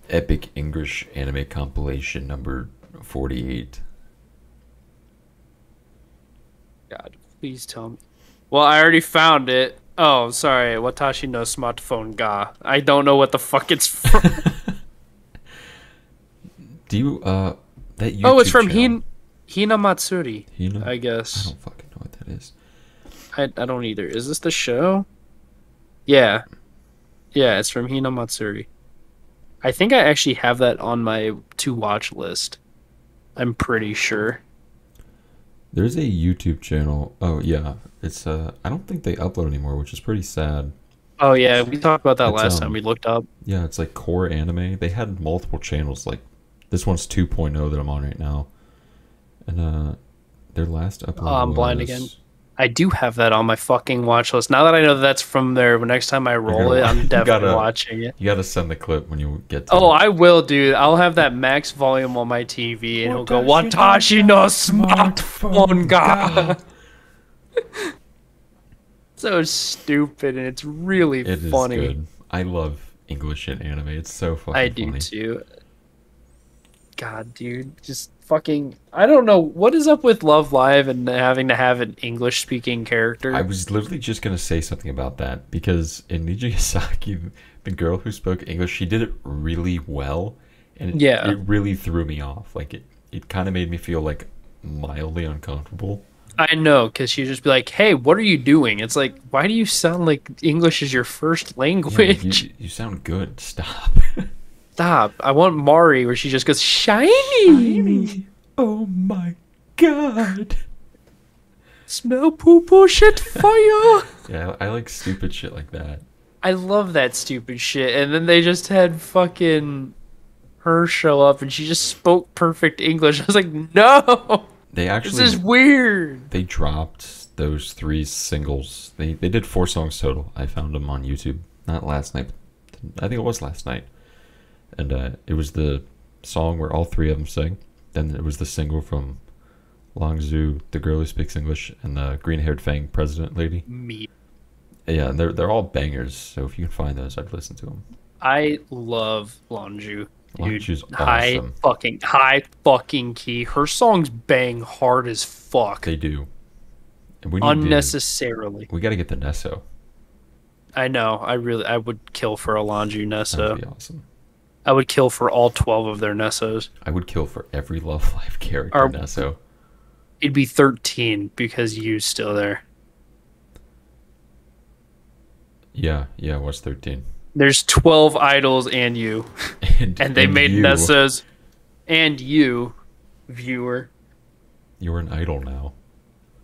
S2: epic English anime compilation number 48.
S3: God, please tell me. Well, I already found it. Oh, sorry. Watashi no smartphone ga. I don't know what the fuck it's from.
S2: Do you, that YouTube
S3: it's from
S2: channel.
S3: Hina Matsuri, I
S2: I
S3: guess.
S2: don't fucking know what that is.
S3: I don't either. Is this the show? Yeah. Yeah, it's from Hina Matsuri. I think I actually have that on my to-watch list. I'm pretty sure.
S2: There's a YouTube channel. Oh, yeah. It's, I don't think they upload anymore, which is pretty sad.
S3: Oh, yeah. We talked about that last time we looked up.
S2: Yeah, it's like Core Anime. They had multiple channels. Like, this one's 2.0 that I'm on right now. And, their last upload
S3: I'm blind again. I do have that on my fucking watch list. Now that I know that's from there, next time I roll it, I'm definitely watching it.
S2: You gotta send the clip when you get to
S3: it. I will, dude. I'll have that max volume on my TV, and it'll go, Watashi no smartphone ga. So stupid, and it's really funny.
S2: It is good. I love English in anime. It's so fucking funny.
S3: I do, too. God, dude. Just fucking... I don't know. What is up with Love Live and having to have an English-speaking character?
S2: I was literally just going to say something about that, because in Nijigasaki, the girl who spoke English, she did it really well, and it really threw me off. Like, it kind of made me feel, like, mildly uncomfortable.
S3: I know, because she'd just be like, hey, what are you doing? It's like, why do you sound like English is your first language?
S2: Yeah, you sound good. Stop.
S3: Stop. I want Mari, where she just goes, shiny.
S2: Oh my god.
S3: Smell poo-poo shit fire.
S2: Yeah, I like stupid shit like that.
S3: I love that stupid shit. And then they just had fucking her show up and she just spoke perfect English. I was like, no. This is weird.
S2: They dropped those 3 singles. They did 4 songs total. I found them on YouTube. not last night. I think it was last night. And it was the song where all three of them sang. Then it was the single from Longzhu, the girl who speaks English, and the green-haired Fang president lady.
S3: Me.
S2: Yeah, and they're all bangers. So if you can find those, I'd listen to them.
S3: I love Longzhu.
S2: Longzhu's awesome.
S3: High fucking key. Her songs bang hard as fuck.
S2: They do. And
S3: Unnecessarily.
S2: We got to get the Nesso.
S3: I know. I would kill for a Longzhu Nesso.
S2: That would be awesome.
S3: I would kill for all 12 of their Nessos.
S2: I would kill for every Love Live character Nesso.
S3: It'd be 13 because Yu's still there.
S2: Yeah, what's 13?
S3: There's 12 idols and you. and they made Nessos. And you, viewer.
S2: You're an idol now.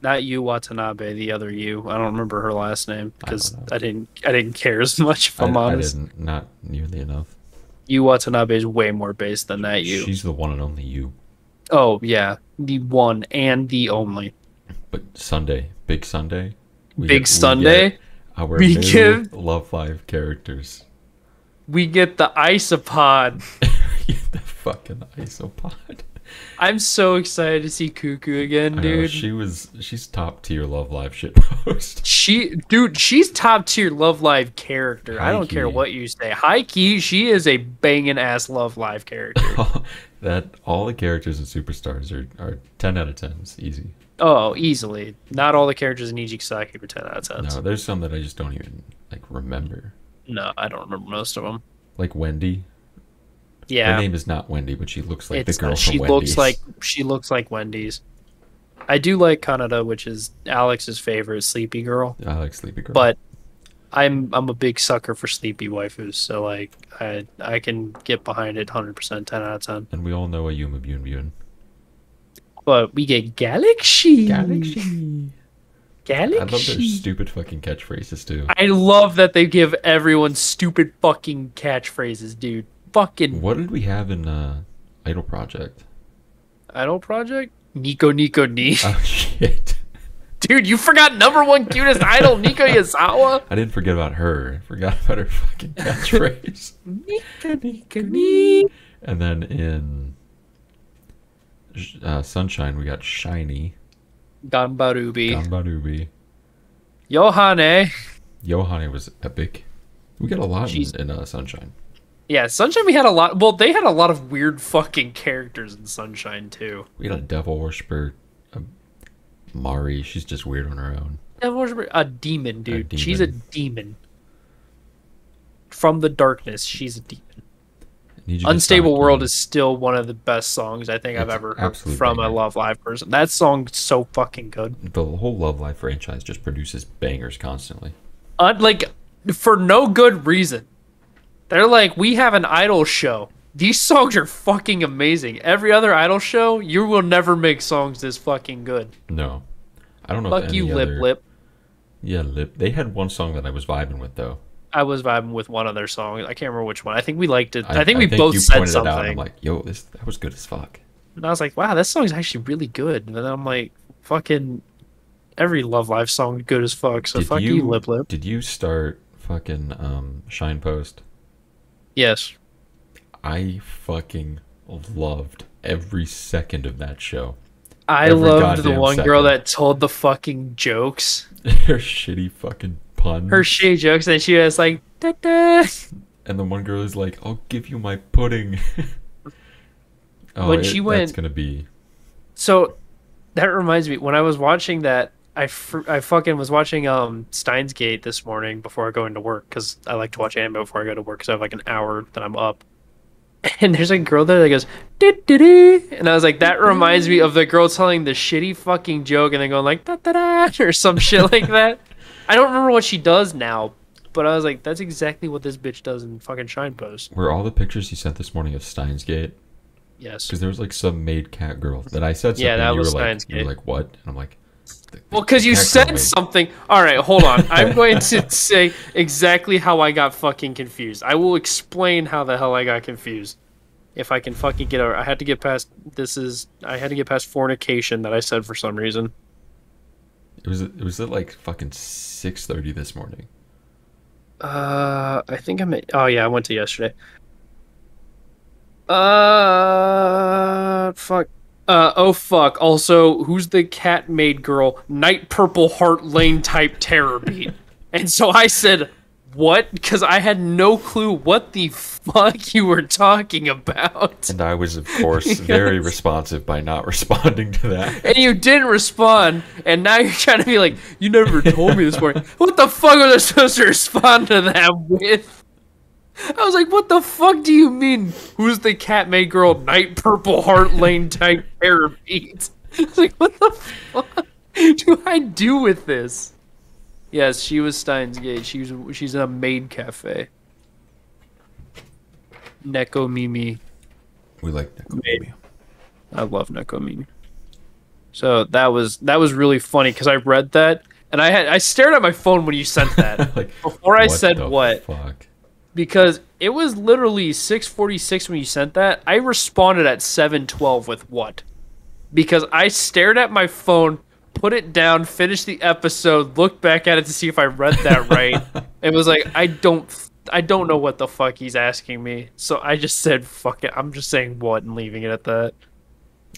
S3: Not Yu Watanabe, the other Yu. I don't remember her last name because I didn't care as much. If I'm honest,
S2: I didn't, not nearly enough.
S3: Yu Watanabe is way more base than that Yu.
S2: She's the one and only Yu.
S3: Oh yeah, the one and the only.
S2: But Sunday, Big Sunday,
S3: our
S2: new Love Live characters.
S3: We get the Isopod.
S2: The fucking Isopod.
S3: I'm so excited to see Cuckoo again, dude.
S2: She's top tier Love Live shitpost.
S3: She's top tier Love Live character. I don't care what you say. High key, she is a banging ass Love Live character.
S2: All the characters in Superstars are 10 out of 10s, easy.
S3: Oh, easily. Not all the characters in Niji Kisaki are 10 out of 10s.
S2: No, there's some that I just don't even remember.
S3: No, I don't remember most of them.
S2: Like Wendy.
S3: Yeah.
S2: Her name is not Wendy, but she looks like the girl from Wendy's.
S3: She looks like Wendy's. I do like Kanada, which is Alex's favorite sleepy girl.
S2: I like sleepy girl.
S3: But I'm a big sucker for sleepy waifus, so I can get behind it 100%, 10 out of 10.
S2: And we all know a Yuma Bune Bune.
S3: But we get Galaxy.
S2: I love their stupid fucking catchphrases too.
S3: I love that they give everyone stupid fucking catchphrases, dude. Fucking.
S2: What did we have in Idol Project?
S3: Idol Project? Nico Ni.
S2: Oh shit.
S3: Dude, you forgot #1 cutest idol, Nico Yazawa?
S2: I didn't forget about her. I forgot about her fucking catchphrase.
S3: Nico Ni.
S2: And then in Sunshine, we got Shiny.
S3: Ganbarubi. Yohane
S2: was epic. We got a lot in Sunshine.
S3: Yeah, Sunshine we had a lot. Well, they had a lot of weird fucking characters in Sunshine, too.
S2: We had a devil worshiper, Mari. She's just weird on her own.
S3: Devil worshiper? A demon, dude. She's a demon. From the darkness, she's a demon. Unstable World is still one of the best songs I think I've ever heard from a Love Live person. That song's so fucking good.
S2: The whole Love Live franchise just produces bangers constantly.
S3: For no good reason. They're like, we have an idol show. These songs are fucking amazing. Every other idol show, you will never make songs this fucking good.
S2: No. I don't know
S3: Fuck you, Lip.
S2: Yeah, Lip. They had one song that I was vibing with, though.
S3: I was vibing with one of their songs. I can't remember which one. I think we liked it. I think we both said something. It out,
S2: I'm like, yo, that was good as fuck.
S3: And I was like, wow, this song's actually really good. And then I'm like, fucking every Love Live song is good as fuck. So fuck you, Lip.
S2: Did you start fucking Shine Post?
S3: Yes.
S2: I fucking loved every second of that show.
S3: I loved the one girl that told the fucking jokes.
S2: Her shitty fucking puns.
S3: Her shitty jokes, and she was like, da-da.
S2: And the one girl is like, I'll give you my pudding. That's gonna be.
S3: So, that reminds me, when I was watching that, I fucking was watching Steins Gate this morning before I go into work, because I like to watch anime before I go to work, because I have like an hour that I'm up. And there's a girl there that goes, dee-dee-dee. And I was like, that reminds me of the girl telling the shitty fucking joke and then going like, da-da-da, or some shit like that. I don't remember what she does now, but I was like, that's exactly what this bitch does in fucking Shine Post.
S2: Were all the pictures you sent this morning of Steins Gate?
S3: Yes.
S2: Because there was like some maid cat girl that I said something.
S3: Yeah, that was Steins Gate.
S2: You were like, what? And I'm like,
S3: well, because you said something. All right, hold on. I'm going to say exactly how I got fucking confused. I will explain how the hell I got confused. If I can fucking get over. I had to get past fornication that I said for some reason.
S2: It was at like fucking 6:30 this morning.
S3: I think oh yeah, I went to yesterday. Fuck. Oh fuck. Also, who's the cat maid girl? Night Purple Heart Lane type terror beat. And so I said, what? Because I had no clue what the fuck you were talking about.
S2: And I was, of course, very responsive by not responding to that.
S3: And you didn't respond, and now you're trying to be like, you never told me this morning. What the fuck was I supposed to respond to that with? I was like, what the fuck do you mean? Who's the cat maid girl? Night Purple Heart Lane type terror beat. I was like, what the fuck do I do with this? Yes, she was Steins Gate. She's in a maid cafe. Neko Mimi.
S2: We like Neko Mimi.
S3: I love Neko Mimi. So that was really funny because I read that and I stared at my phone when you sent that.
S2: Like,
S3: before I said what.
S2: Fuck?
S3: Because it was literally 6:46 when you sent that. I responded at 7:12 with what? Because I stared at my phone, put it down, finished the episode, looked back at it to see if I read that right. It was like, I don't know what the fuck he's asking me. So I just said, fuck it. I'm just saying what and leaving it at that.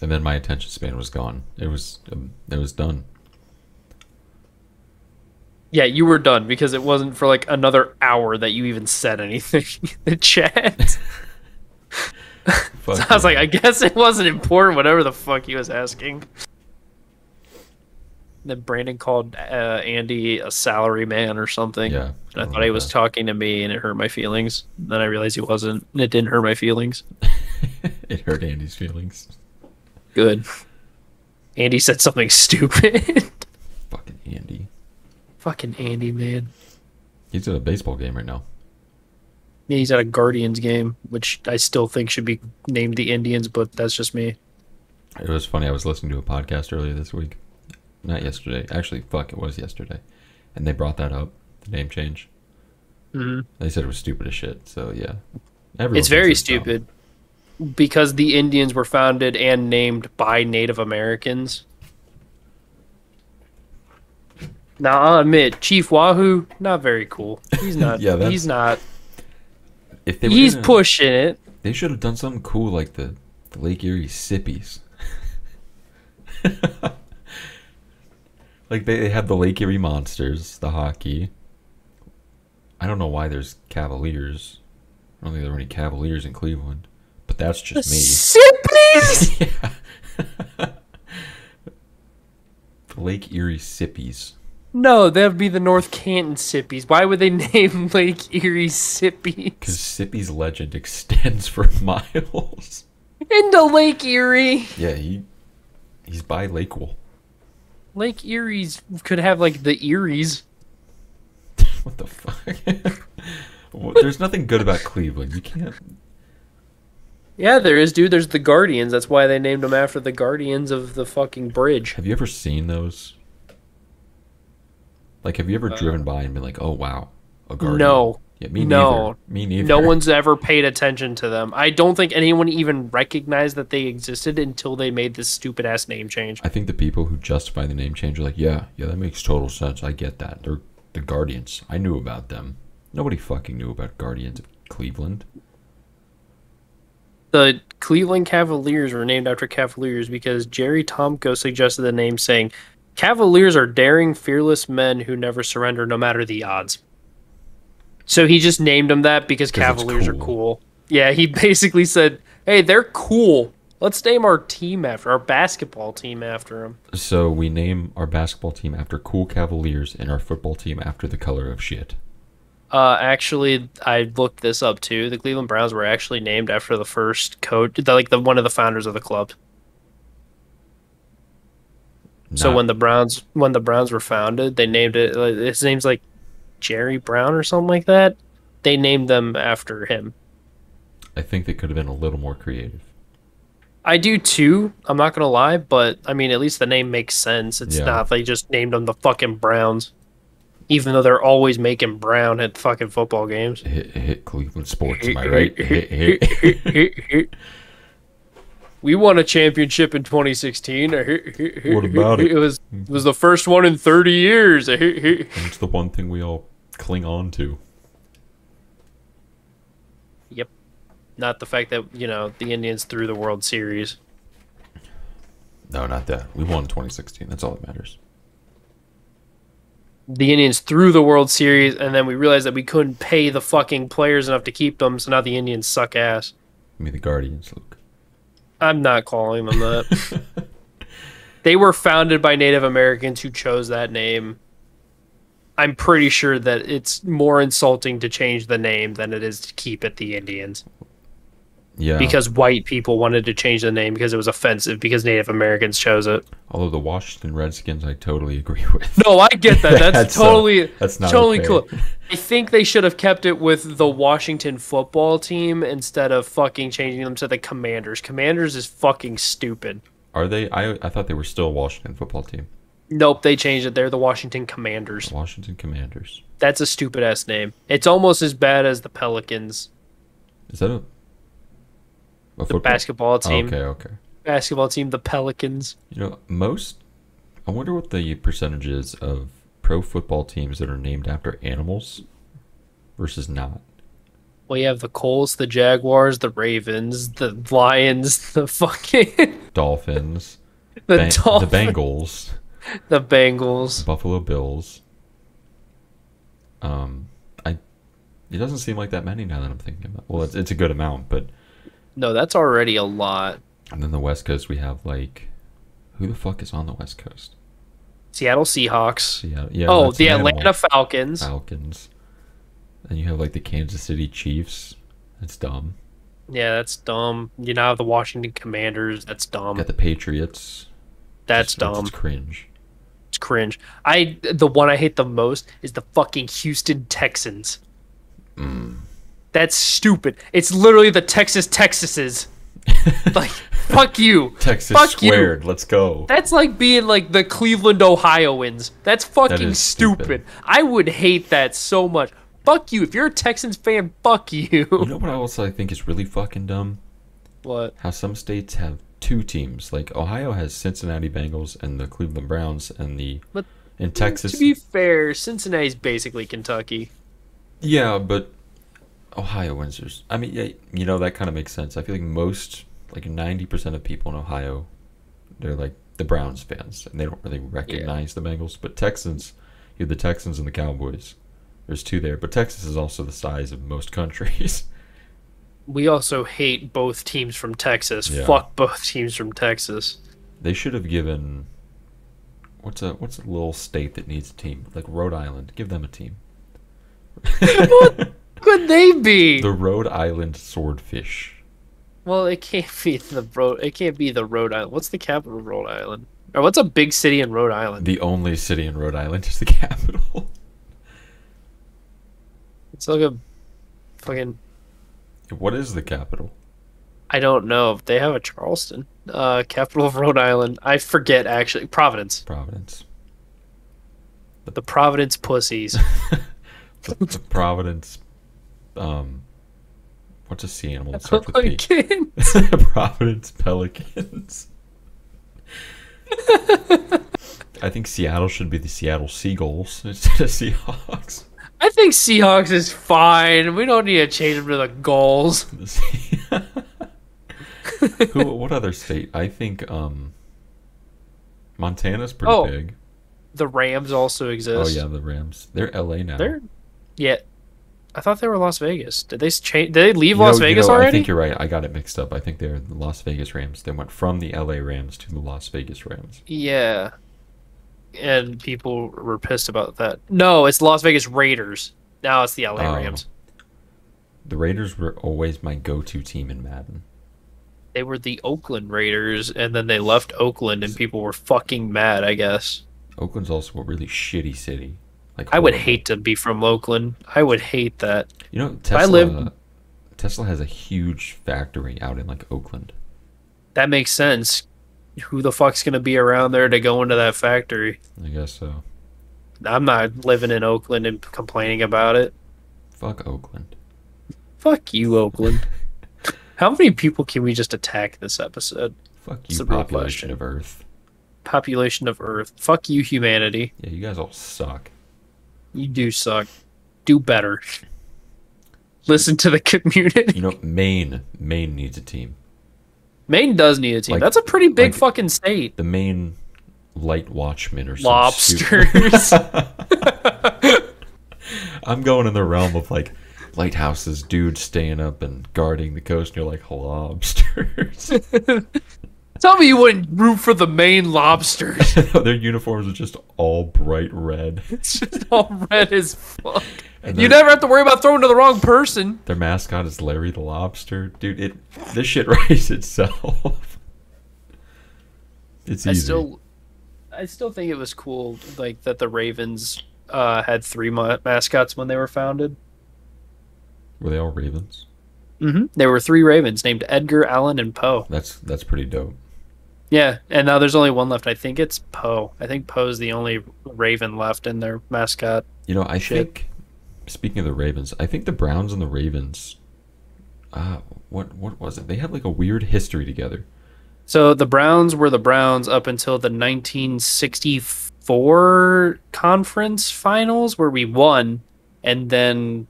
S2: And then my attention span was gone. It was done.
S3: Yeah, you were done because it wasn't for like another hour that you even said anything in the chat. So I was like, I guess it wasn't important, whatever the fuck he was asking. Then Brandon called Andy a salary man or something.
S2: Yeah.
S3: And I thought he was talking to me and it hurt my feelings. Then I realized he wasn't. And it didn't hurt my feelings.
S2: It hurt Andy's feelings.
S3: Good. Andy said something stupid.
S2: Fucking Andy.
S3: Fucking Andy, man.
S2: He's at a baseball game right now.
S3: Yeah, he's at a Guardians game, which I still think should be named the Indians, but that's just me.
S2: It was funny. I was listening to a podcast earlier this week. Not yesterday. Actually, fuck, it was yesterday. And they brought that up, the name change.
S3: Mm-hmm.
S2: They said it was stupid as shit, so yeah.
S3: It's very stupid because the Indians were founded and named by Native Americans. Now, I'll admit, Chief Wahoo, not very cool. He's not.
S2: Yeah,
S3: he's not.
S2: If they
S3: he's pushing it.
S2: They should have done something cool like the Lake Erie Sippies. Like they have the Lake Erie Monsters, the hockey. I don't know why there's Cavaliers. I don't think there are any Cavaliers in Cleveland. But that's just me.
S3: Sippies?
S2: Yeah. The Lake Erie Sippies.
S3: No, that would be the North Canton Sippies. Why would they name Lake Erie Sippies?
S2: Because Sippy's legend extends for miles.
S3: Into Lake Erie.
S2: Yeah, he's by Lakeville.
S3: Lake Erie's could have like the Eries.
S2: What the fuck? There's nothing good about Cleveland. You can't.
S3: Yeah, there is, dude. There's the Guardians. That's why they named them after the Guardians of the fucking bridge.
S2: Have you ever seen those? Like, have you ever driven by and been like, "Oh wow, a Guardian"?
S3: No.
S2: Yeah, me
S3: no.
S2: neither. Me neither.
S3: No one's ever paid attention to them. I don't think anyone even recognized that they existed until they made this stupid ass name change.
S2: I think the people who justify the name change are like, yeah, that makes total sense. I get that. They're the Guardians. I knew about them. Nobody fucking knew about Guardians of Cleveland.
S3: The Cleveland Cavaliers were named after Cavaliers because Jerry Tomko suggested the name, saying, "Cavaliers are daring, fearless men who never surrender no matter the odds." So he just named them that because Cavaliers are cool. Yeah, he basically said, hey, they're cool. Let's name our basketball team after them.
S2: So we name our basketball team after cool Cavaliers and our football team after the color of shit.
S3: Actually, I looked this up too. The Cleveland Browns were actually named after the first coach, one of the founders of the club. So when the Browns were founded, they named it. His name's like Jerry Brown or something like that. They named them after him.
S2: I think they could have been a little more creative.
S3: I do too. I'm not gonna lie, but I mean, at least the name makes sense. It's not they just named them the fucking Browns, even though they're always making brown at fucking football games.
S2: Hit Cleveland sports, am I right? Hit.
S3: We won a championship in 2016.
S2: What about it?
S3: It was the first one in 30 years.
S2: It's the one thing we all cling on to.
S3: Yep. Not the fact that, the Indians threw the World Series.
S2: No, not that. We won 2016. That's all that matters.
S3: The Indians threw the World Series, and then we realized that we couldn't pay the fucking players enough to keep them, so now the Indians suck ass.
S2: I mean, the Guardians, Luke.
S3: I'm not calling them that. They were founded by Native Americans who chose that name. I'm pretty sure that it's more insulting to change the name than it is to keep it the Indians.
S2: Yeah.
S3: Because white people wanted to change the name because it was offensive because Native Americans chose it.
S2: Although the Washington Redskins, I totally agree with.
S3: No, I get that. That's
S2: that's not
S3: totally
S2: okay.
S3: cool. I think they should have kept it with the Washington football team instead of fucking changing them to the Commanders. Commanders is fucking stupid.
S2: Are they? I thought they were still a Washington football team.
S3: Nope, they changed it. They're the Washington Commanders.
S2: Washington Commanders.
S3: That's a stupid ass name. It's almost as bad as the Pelicans.
S2: Is that a
S3: The basketball team.
S2: Okay.
S3: Basketball team, the Pelicans.
S2: I wonder what the percentage is of pro football teams that are named after animals versus not.
S3: Well, you have the Colts, the Jaguars, the Ravens, the Lions, the fucking...
S2: Dolphins.
S3: the
S2: Bengals.
S3: The Bengals.
S2: Buffalo Bills. It doesn't seem like that many now that I'm thinking about it. Well, it's a good amount, but...
S3: No, that's already a lot.
S2: And then the West Coast, we have, who the fuck is on the West Coast?
S3: Seattle Seahawks.
S2: Yeah,
S3: the Atlanta Falcons.
S2: Falcons. And you have, the Kansas City Chiefs. That's dumb.
S3: Yeah, that's dumb. You now have the Washington Commanders. That's dumb.
S2: Got the Patriots.
S3: That's dumb.
S2: It's cringe.
S3: It's cringe. The one I hate the most is the fucking Houston Texans. That's stupid. It's literally the Texases. Fuck you.
S2: Texas
S3: fuck
S2: squared.
S3: You.
S2: Let's go.
S3: That's like being the Cleveland Ohioans. That's fucking stupid. I would hate that so much. Fuck you. If you're a Texans fan, fuck you.
S2: You know what else I think is really fucking dumb?
S3: What?
S2: How some states have two teams. Ohio has Cincinnati Bengals and the Cleveland Browns, and in Texas.
S3: To be fair, Cincinnati's basically Kentucky.
S2: Yeah, but Ohio wins. I mean, yeah, that kind of makes sense. I feel like most, 90% of people in Ohio, they're the Browns fans, and they don't really recognize the Bengals. But Texans, you have the Texans and the Cowboys. There's two there, but Texas is also the size of most countries.
S3: We also hate both teams from Texas.
S2: Yeah.
S3: Fuck both teams from Texas.
S2: They should have given what's a little state that needs a team? Rhode Island. Give them a team.
S3: What could they be?
S2: The Rhode Island Swordfish.
S3: Well, it can't be the Rhode Island. What's the capital of Rhode Island? Or what's a big city in Rhode Island?
S2: The only city in Rhode Island is the capital.
S3: It's like a fucking...
S2: What is the capital?
S3: I don't know. They have a Charleston. Capital of Rhode Island. I forget, actually. Providence. The Providence pussies.
S2: the Providence... what's a sea animal that starts with P? Providence Pelicans. I think Seattle should be the Seattle Seagulls instead of Seahawks.
S3: I think Seahawks is fine. We don't need to change them to the Gulls.
S2: What other state? I think Montana's pretty big.
S3: The Rams also exist.
S2: Oh yeah, the Rams. They're LA now.
S3: I thought they were Las Vegas. Did they change? Did they leave Las Vegas already?
S2: I think you're right. I got it mixed up. I think they're the Las Vegas Rams. They went from the LA Rams to the Las Vegas Rams.
S3: Yeah. And people were pissed about that. No, it's Las Vegas Raiders. Now it's the LA Rams.
S2: The Raiders were always my go-to team in Madden.
S3: They were the Oakland Raiders, and then they left Oakland, and people were fucking mad, I guess.
S2: Oakland's also a really shitty city.
S3: I would hate to be from Oakland. I would hate that.
S2: Tesla has a huge factory out in Oakland.
S3: That makes sense. Who the fuck's gonna be around there to go into that factory?
S2: I guess so.
S3: I'm not living in Oakland and complaining about it.
S2: Fuck Oakland.
S3: Fuck you, Oakland. How many people can we just attack this episode?
S2: Fuck you, population of Earth.
S3: Population of Earth. Fuck you, humanity.
S2: Yeah, you guys all suck.
S3: You do suck. Do better. Listen to the community.
S2: You know, Maine needs a team.
S3: Maine does need a team.
S2: Like-
S3: That's a pretty big
S2: like-
S3: fucking state.
S2: The Maine Light Watchmen or something.
S3: Lobsters.
S2: I'm going in the realm of like lighthouses, dudes staying up and guarding the coast, and you're like, lobsters.
S3: Tell me you wouldn't root for the Maine lobsters.
S2: Their uniforms are just all bright red.
S3: It's just all red as fuck.
S2: And
S3: You never have to worry about throwing to the wrong person.
S2: Their mascot is Larry the Lobster. Dude, this shit writes itself. It's easy.
S3: I still think it was cool, like that the Ravens had 3 mascots when they were founded.
S2: Were they all Ravens?
S3: Mm-hmm. There were 3 Ravens named Edgar, Allen, and Poe.
S2: That's pretty dope.
S3: Yeah, and now there's only one left. I think it's Poe. I think Poe's the only Raven left in their mascot.
S2: You know, I think, speaking of the Ravens, I think the Browns and the Ravens, what was it? They had like a weird history together.
S3: So the Browns were the Browns up until the 1964 conference finals where we won, and then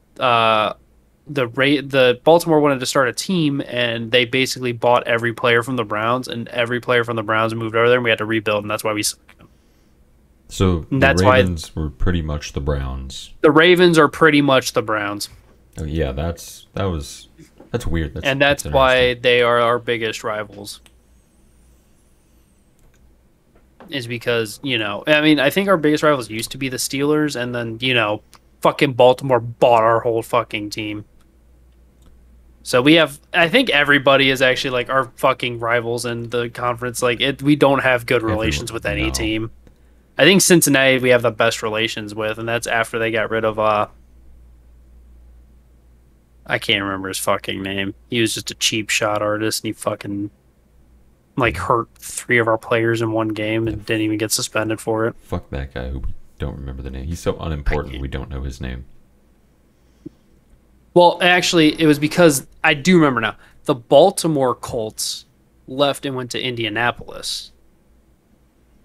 S3: the Baltimore wanted to start a team, and they basically bought every player from the Browns, and every player from the Browns moved over there, and we had to rebuild, and that's why we suck.
S2: So the Ravens were pretty much the Browns.
S3: The Ravens are pretty much the Browns.
S2: Oh yeah, that's weird.
S3: That's why they are our biggest rivals. Is because, I mean, I think our biggest rivals used to be the Steelers, and then, fucking Baltimore bought our whole fucking team. So I think everybody is actually like our fucking rivals in the conference. Like we don't have good relations with any team. I think Cincinnati we have the best relations with, and that's after they got rid of I can't remember his fucking name. He was just a cheap shot artist, and he fucking hurt 3 of our players in one game and didn't even get suspended for it.
S2: Fuck that guy who we don't remember the name. He's so unimportant we don't know his name.
S3: Well, actually, it was because I do remember now. The Baltimore Colts left and went to Indianapolis.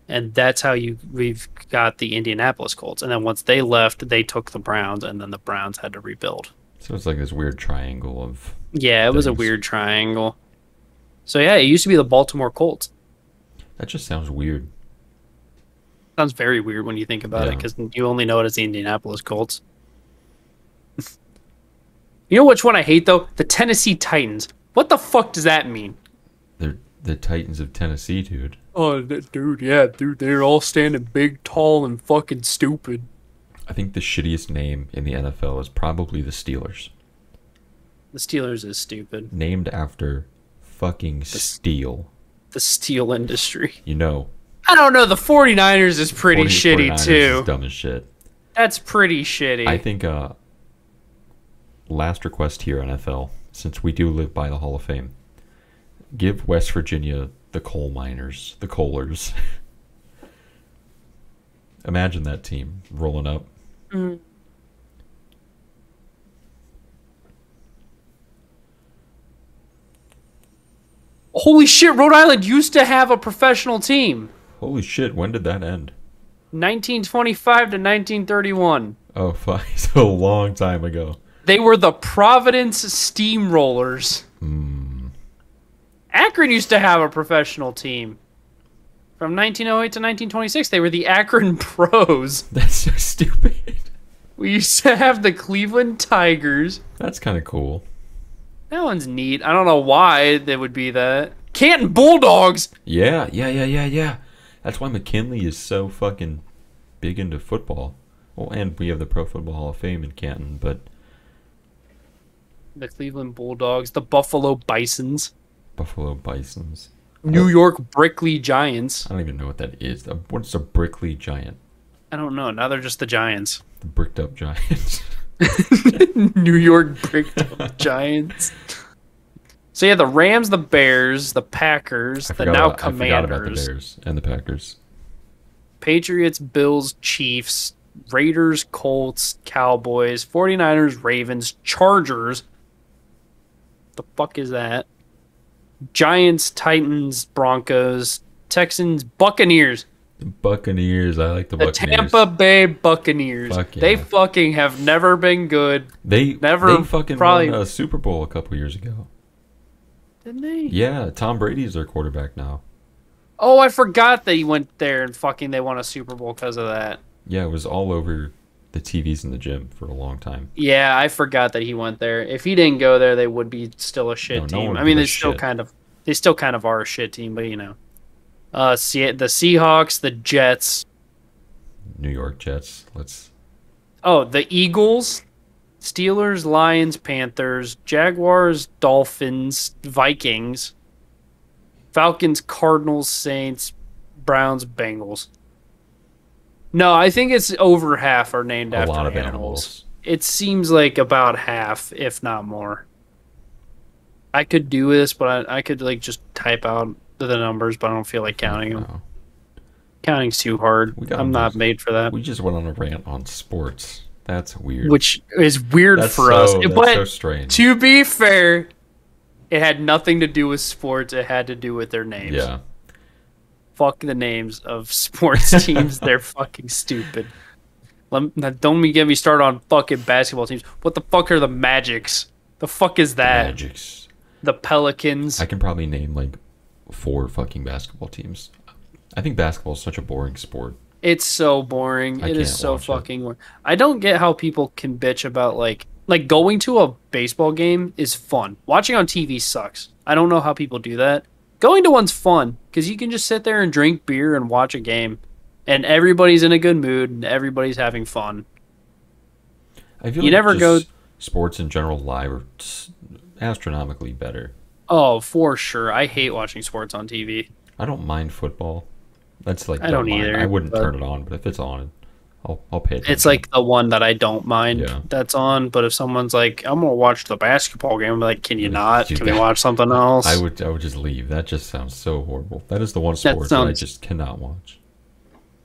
S3: And that's how we've got the Indianapolis Colts. And then once they left, they took the Browns, and then the Browns had to rebuild.
S2: So it's like this weird triangle of...
S3: Yeah, it was a weird triangle. So yeah, it used to be the Baltimore Colts.
S2: That just sounds weird.
S3: Sounds very weird when you think about it, because you only know it as the Indianapolis Colts. You know which one I hate, though? The Tennessee Titans. What the fuck does that mean?
S2: They're the Titans of Tennessee, dude.
S3: Oh, dude, they're all standing big, tall, and fucking stupid.
S2: I think the shittiest name in the NFL is probably the Steelers.
S3: The Steelers is stupid.
S2: Named after fucking steel.
S3: The steel industry.
S2: You know.
S3: I don't know, the 49ers is pretty shitty,
S2: 49ers
S3: too.
S2: Is dumb as shit.
S3: That's pretty shitty.
S2: I think, last request here, NFL, since we do live by the Hall of Fame, give West Virginia the coal miners, the coalers. Imagine that team rolling up.
S3: Mm. Holy shit, Rhode Island used to have a professional team.
S2: Holy shit, when did that end?
S3: 1925 to 1931.
S2: Oh, fuck. It's a long time ago.
S3: They were the Providence Steamrollers. Akron used to have a professional team. From 1908 to 1926, they were the Akron Pros.
S2: That's so stupid.
S3: We used to have the Cleveland Tigers.
S2: That's kind of cool.
S3: That one's neat. I don't know why they would be that. Canton Bulldogs!
S2: Yeah. That's why McKinley is so fucking big into football. Well, and we have the Pro Football Hall of Fame in Canton, but...
S3: The Cleveland Bulldogs, the Buffalo Bisons.
S2: Buffalo Bisons.
S3: New York Brickley Giants.
S2: I don't even know what that is. What's a Brickley Giant?
S3: I don't know. Now they're just the Giants.
S2: The bricked up Giants.
S3: New York bricked up Giants. So yeah, the Rams, the Bears, the Packers, the now Commanders.
S2: I forgot about the Bears and the Packers.
S3: Patriots, Bills, Chiefs, Raiders, Colts, Cowboys, 49ers, Ravens, Chargers. The fuck is that? Giants, Titans, Broncos, Texans, Buccaneers.
S2: Buccaneers. I like the
S3: The
S2: Buccaneers.
S3: Tampa Bay Buccaneers.
S2: Fuck yeah.
S3: They fucking have never been good.
S2: They fucking
S3: probably
S2: won a Super Bowl a couple years ago.
S3: didn't they?
S2: Yeah, Tom Brady's their quarterback now.
S3: Oh, I forgot that he went there and fucking they won a Super Bowl because of that.
S2: Yeah, it was all over the TVs in the gym for a long time.
S3: Yeah, I forgot that he went there. If he didn't go there, they would be still a shit
S2: No
S3: team.
S2: one
S3: I mean,
S2: would
S3: they still kind of are a shit team, but you know. The Seahawks, the Jets.
S2: New York Jets.
S3: Oh, the Eagles, Steelers, Lions, Panthers, Jaguars, Dolphins, Vikings, Falcons, Cardinals, Saints, Browns, Bengals. No, I think it's over half are named after
S2: lot of
S3: animals. It seems like about half, if not more. I could do this, but I could like just type out the numbers, but I don't feel like counting them.
S2: No.
S3: Counting's too hard. I'm not made for that.
S2: We just went on a rant on sports. That's weird.
S3: Which is weird for us.
S2: That's
S3: But
S2: so strange.
S3: to be fair, it had nothing to do with sports. It had to do with their names.
S2: Yeah.
S3: Fuck the names of sports teams. They're fucking stupid. Don't get me started on fucking basketball teams. What the fuck are the Magics? The fuck is that?
S2: Magics.
S3: The Pelicans.
S2: I can probably name like 4 fucking basketball teams. I think basketball is such a boring sport.
S3: It's so boring. It is so fucking boring. I don't get how people can bitch about like going to a baseball game is fun. Watching on TV sucks. I don't know how people do that. Going to one's fun because you can just sit there and drink beer and watch a game, and everybody's in a good mood and everybody's having fun.
S2: I feel
S3: you
S2: like
S3: never go.
S2: Sports in general live are astronomically better.
S3: Oh, for sure. I hate watching sports on TV.
S2: I don't mind football. That's like
S3: I don't either.
S2: I wouldn't turn it on, but if it's on, I'll pay attention.
S3: It's like the one that I don't mind that's on, but if someone's like, I'm gonna watch the basketball game, I'm like, can you not? Can we watch something else?
S2: I would just leave. That just sounds so horrible. That is the one sport that I just cannot watch.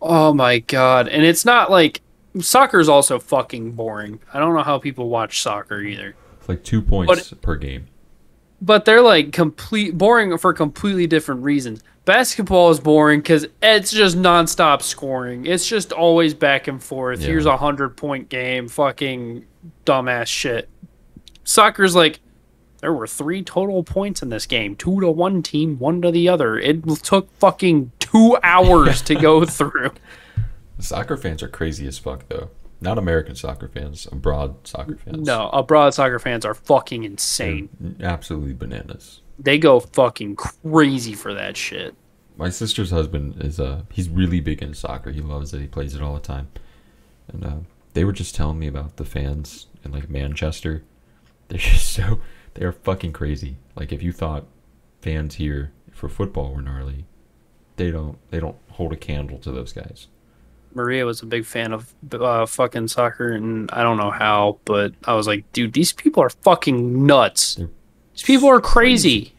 S3: Oh my god. And it's not like soccer is also fucking boring. I don't know how people watch soccer either.
S2: It's like 2 points per game.
S3: But they're like boring for completely different reasons. Basketball is boring because it's just nonstop scoring. It's just always back and forth.
S2: Yeah.
S3: Here's a 100-point game. Fucking dumbass shit. Soccer's like, there were 3 total points in this game. 2 to one team, 1 to the other. It took fucking 2 hours to go through.
S2: Soccer fans are crazy as fuck, though. Not American soccer fans, abroad soccer fans.
S3: No, abroad soccer fans are fucking insane.
S2: They're absolutely bananas.
S3: They go fucking crazy for that shit.
S2: My sister's husband is he's really big into soccer. He loves it. He plays it all the time. And they were just telling me about the fans in like Manchester. They're just they are fucking crazy. Like if you thought fans here for football were gnarly, they don't hold a candle to those guys.
S3: Maria was a big fan of fucking soccer, and I don't know how, but I was like, dude, these people are fucking nuts. These people are crazy.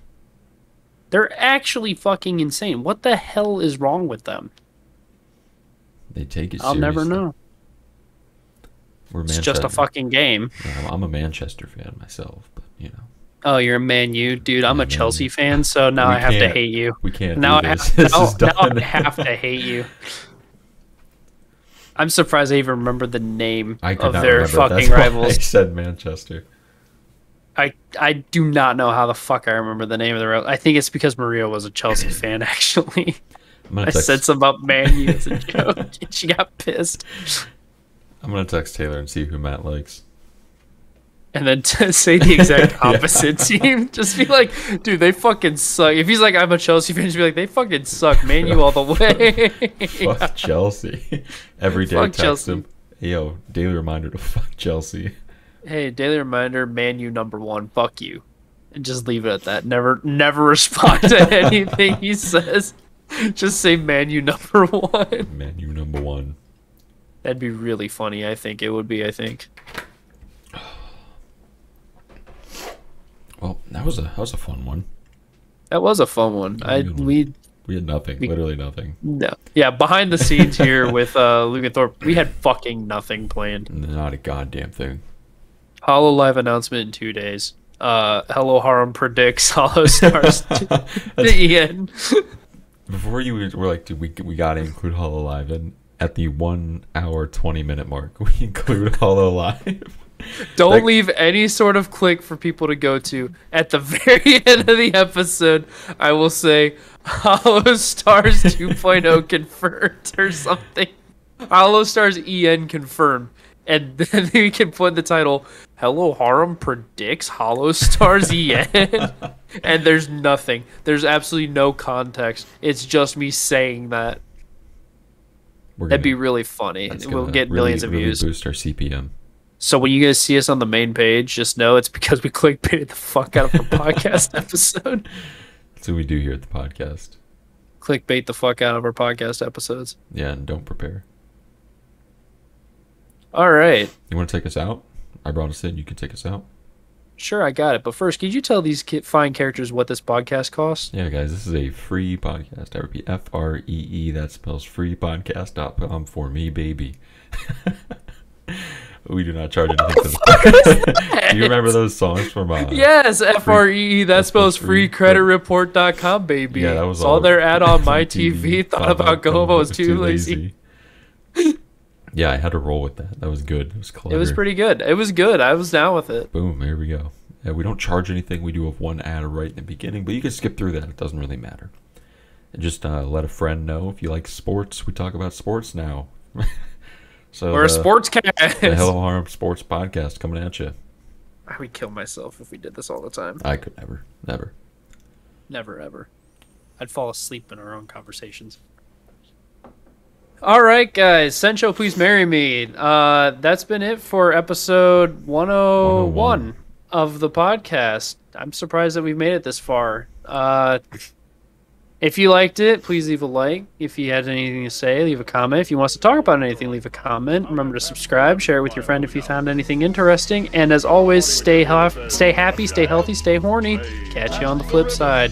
S3: They're actually fucking insane. What the hell is wrong with them?
S2: They take it seriously.
S3: I'll never know.
S2: It's
S3: just a fucking game.
S2: Yeah, I'm a Manchester fan myself, but you know.
S3: Oh, you're a Man U, dude. I'm a Chelsea fan, so now I have to hate you.
S2: We can't
S3: now
S2: do this.
S3: Now I have to hate you. I'm surprised I even remember the name of their fucking rivals.
S2: I said Manchester.
S3: I do not know how the fuck I remember the name of the rivals. I think it's because Maria was a Chelsea fan, actually. I said something about Man U as a joke, and she got pissed.
S2: I'm going to text Taylor and see who Matt likes.
S3: And then say the exact opposite team. Just be like, dude, they fucking suck. If he's like, I'm a Chelsea fan, just be like, they fucking suck. Man U all the way.
S2: Fuck Chelsea. Every day text Chelsea. Him. Hey, yo, daily reminder to fuck Chelsea.
S3: Hey, daily reminder, Man U #1. Fuck you. And just leave it at that. Never respond to anything he says. Just say Man U #1.
S2: Man U #1.
S3: That'd be really funny, I think. It would be, I think.
S2: Well, that was a fun one.
S3: That was a fun one.
S2: We had nothing, literally nothing.
S3: No, yeah. Behind the scenes here with Luke and Thorpe, we had fucking nothing planned.
S2: Not a goddamn thing.
S3: Holo Live announcement in 2 days. Hello Harem predicts Holostars to the end.
S2: before you were like, dude, we gotta include Hololive, and at the 1 hour 20-minute mark, we include Hololive.
S3: Don't leave any sort of click for people to go to. At the very end of the episode, I will say Holostars 2.0 confirmed or something. Holostars EN confirmed. And then we can put in the title, Hello Harem predicts Holostars EN. And there's nothing. There's absolutely no context. It's just me saying that. That'd be really funny. We'll get millions of views.
S2: Boost our CPM.
S3: So when you guys see us on the main page, just know it's because we clickbaited the fuck out of a podcast episode.
S2: That's what we do here at the podcast.
S3: Clickbait the fuck out of our podcast episodes.
S2: Yeah, and don't prepare.
S3: All right.
S2: You want to take us out? I brought us in. You can take us out.
S3: Sure, I got it. But first, could you tell these fine characters what this podcast costs?
S2: Yeah, guys, this is a free podcast. I repeat, FREE. That spells freepodcast.com for me, baby. We do not charge anything for this. Do you remember those songs from
S3: yes, FREE, that spells freecreditreport.com, baby.
S2: Yeah, that was
S3: all their ad on my TV. Thought about going, but was too lazy.
S2: Yeah, I had to roll with that. That was good. It was clever.
S3: It was pretty good. It was good. I was down with it.
S2: Boom, here we go. Yeah, we don't charge anything. We do have one ad right in the beginning, but you can skip through that. It doesn't really matter. And just let a friend know if you like sports. We talk about sports now. So
S3: we're a sports cast.
S2: The Hello Harem Sports Podcast coming at you.
S3: I would kill myself if we did this all the time.
S2: I could never.
S3: Never, ever. I'd fall asleep in our own conversations. All right, guys. Sencho, please marry me. That's been it for episode 101 of the podcast. I'm surprised that we've made it this far. If you liked it, please leave a like. If you had anything to say, leave a comment. If you want us to talk about anything, leave a comment. Remember to subscribe, share it with your friend if you found anything interesting. And as always, stay happy, stay healthy, stay horny. Catch you on the flip side.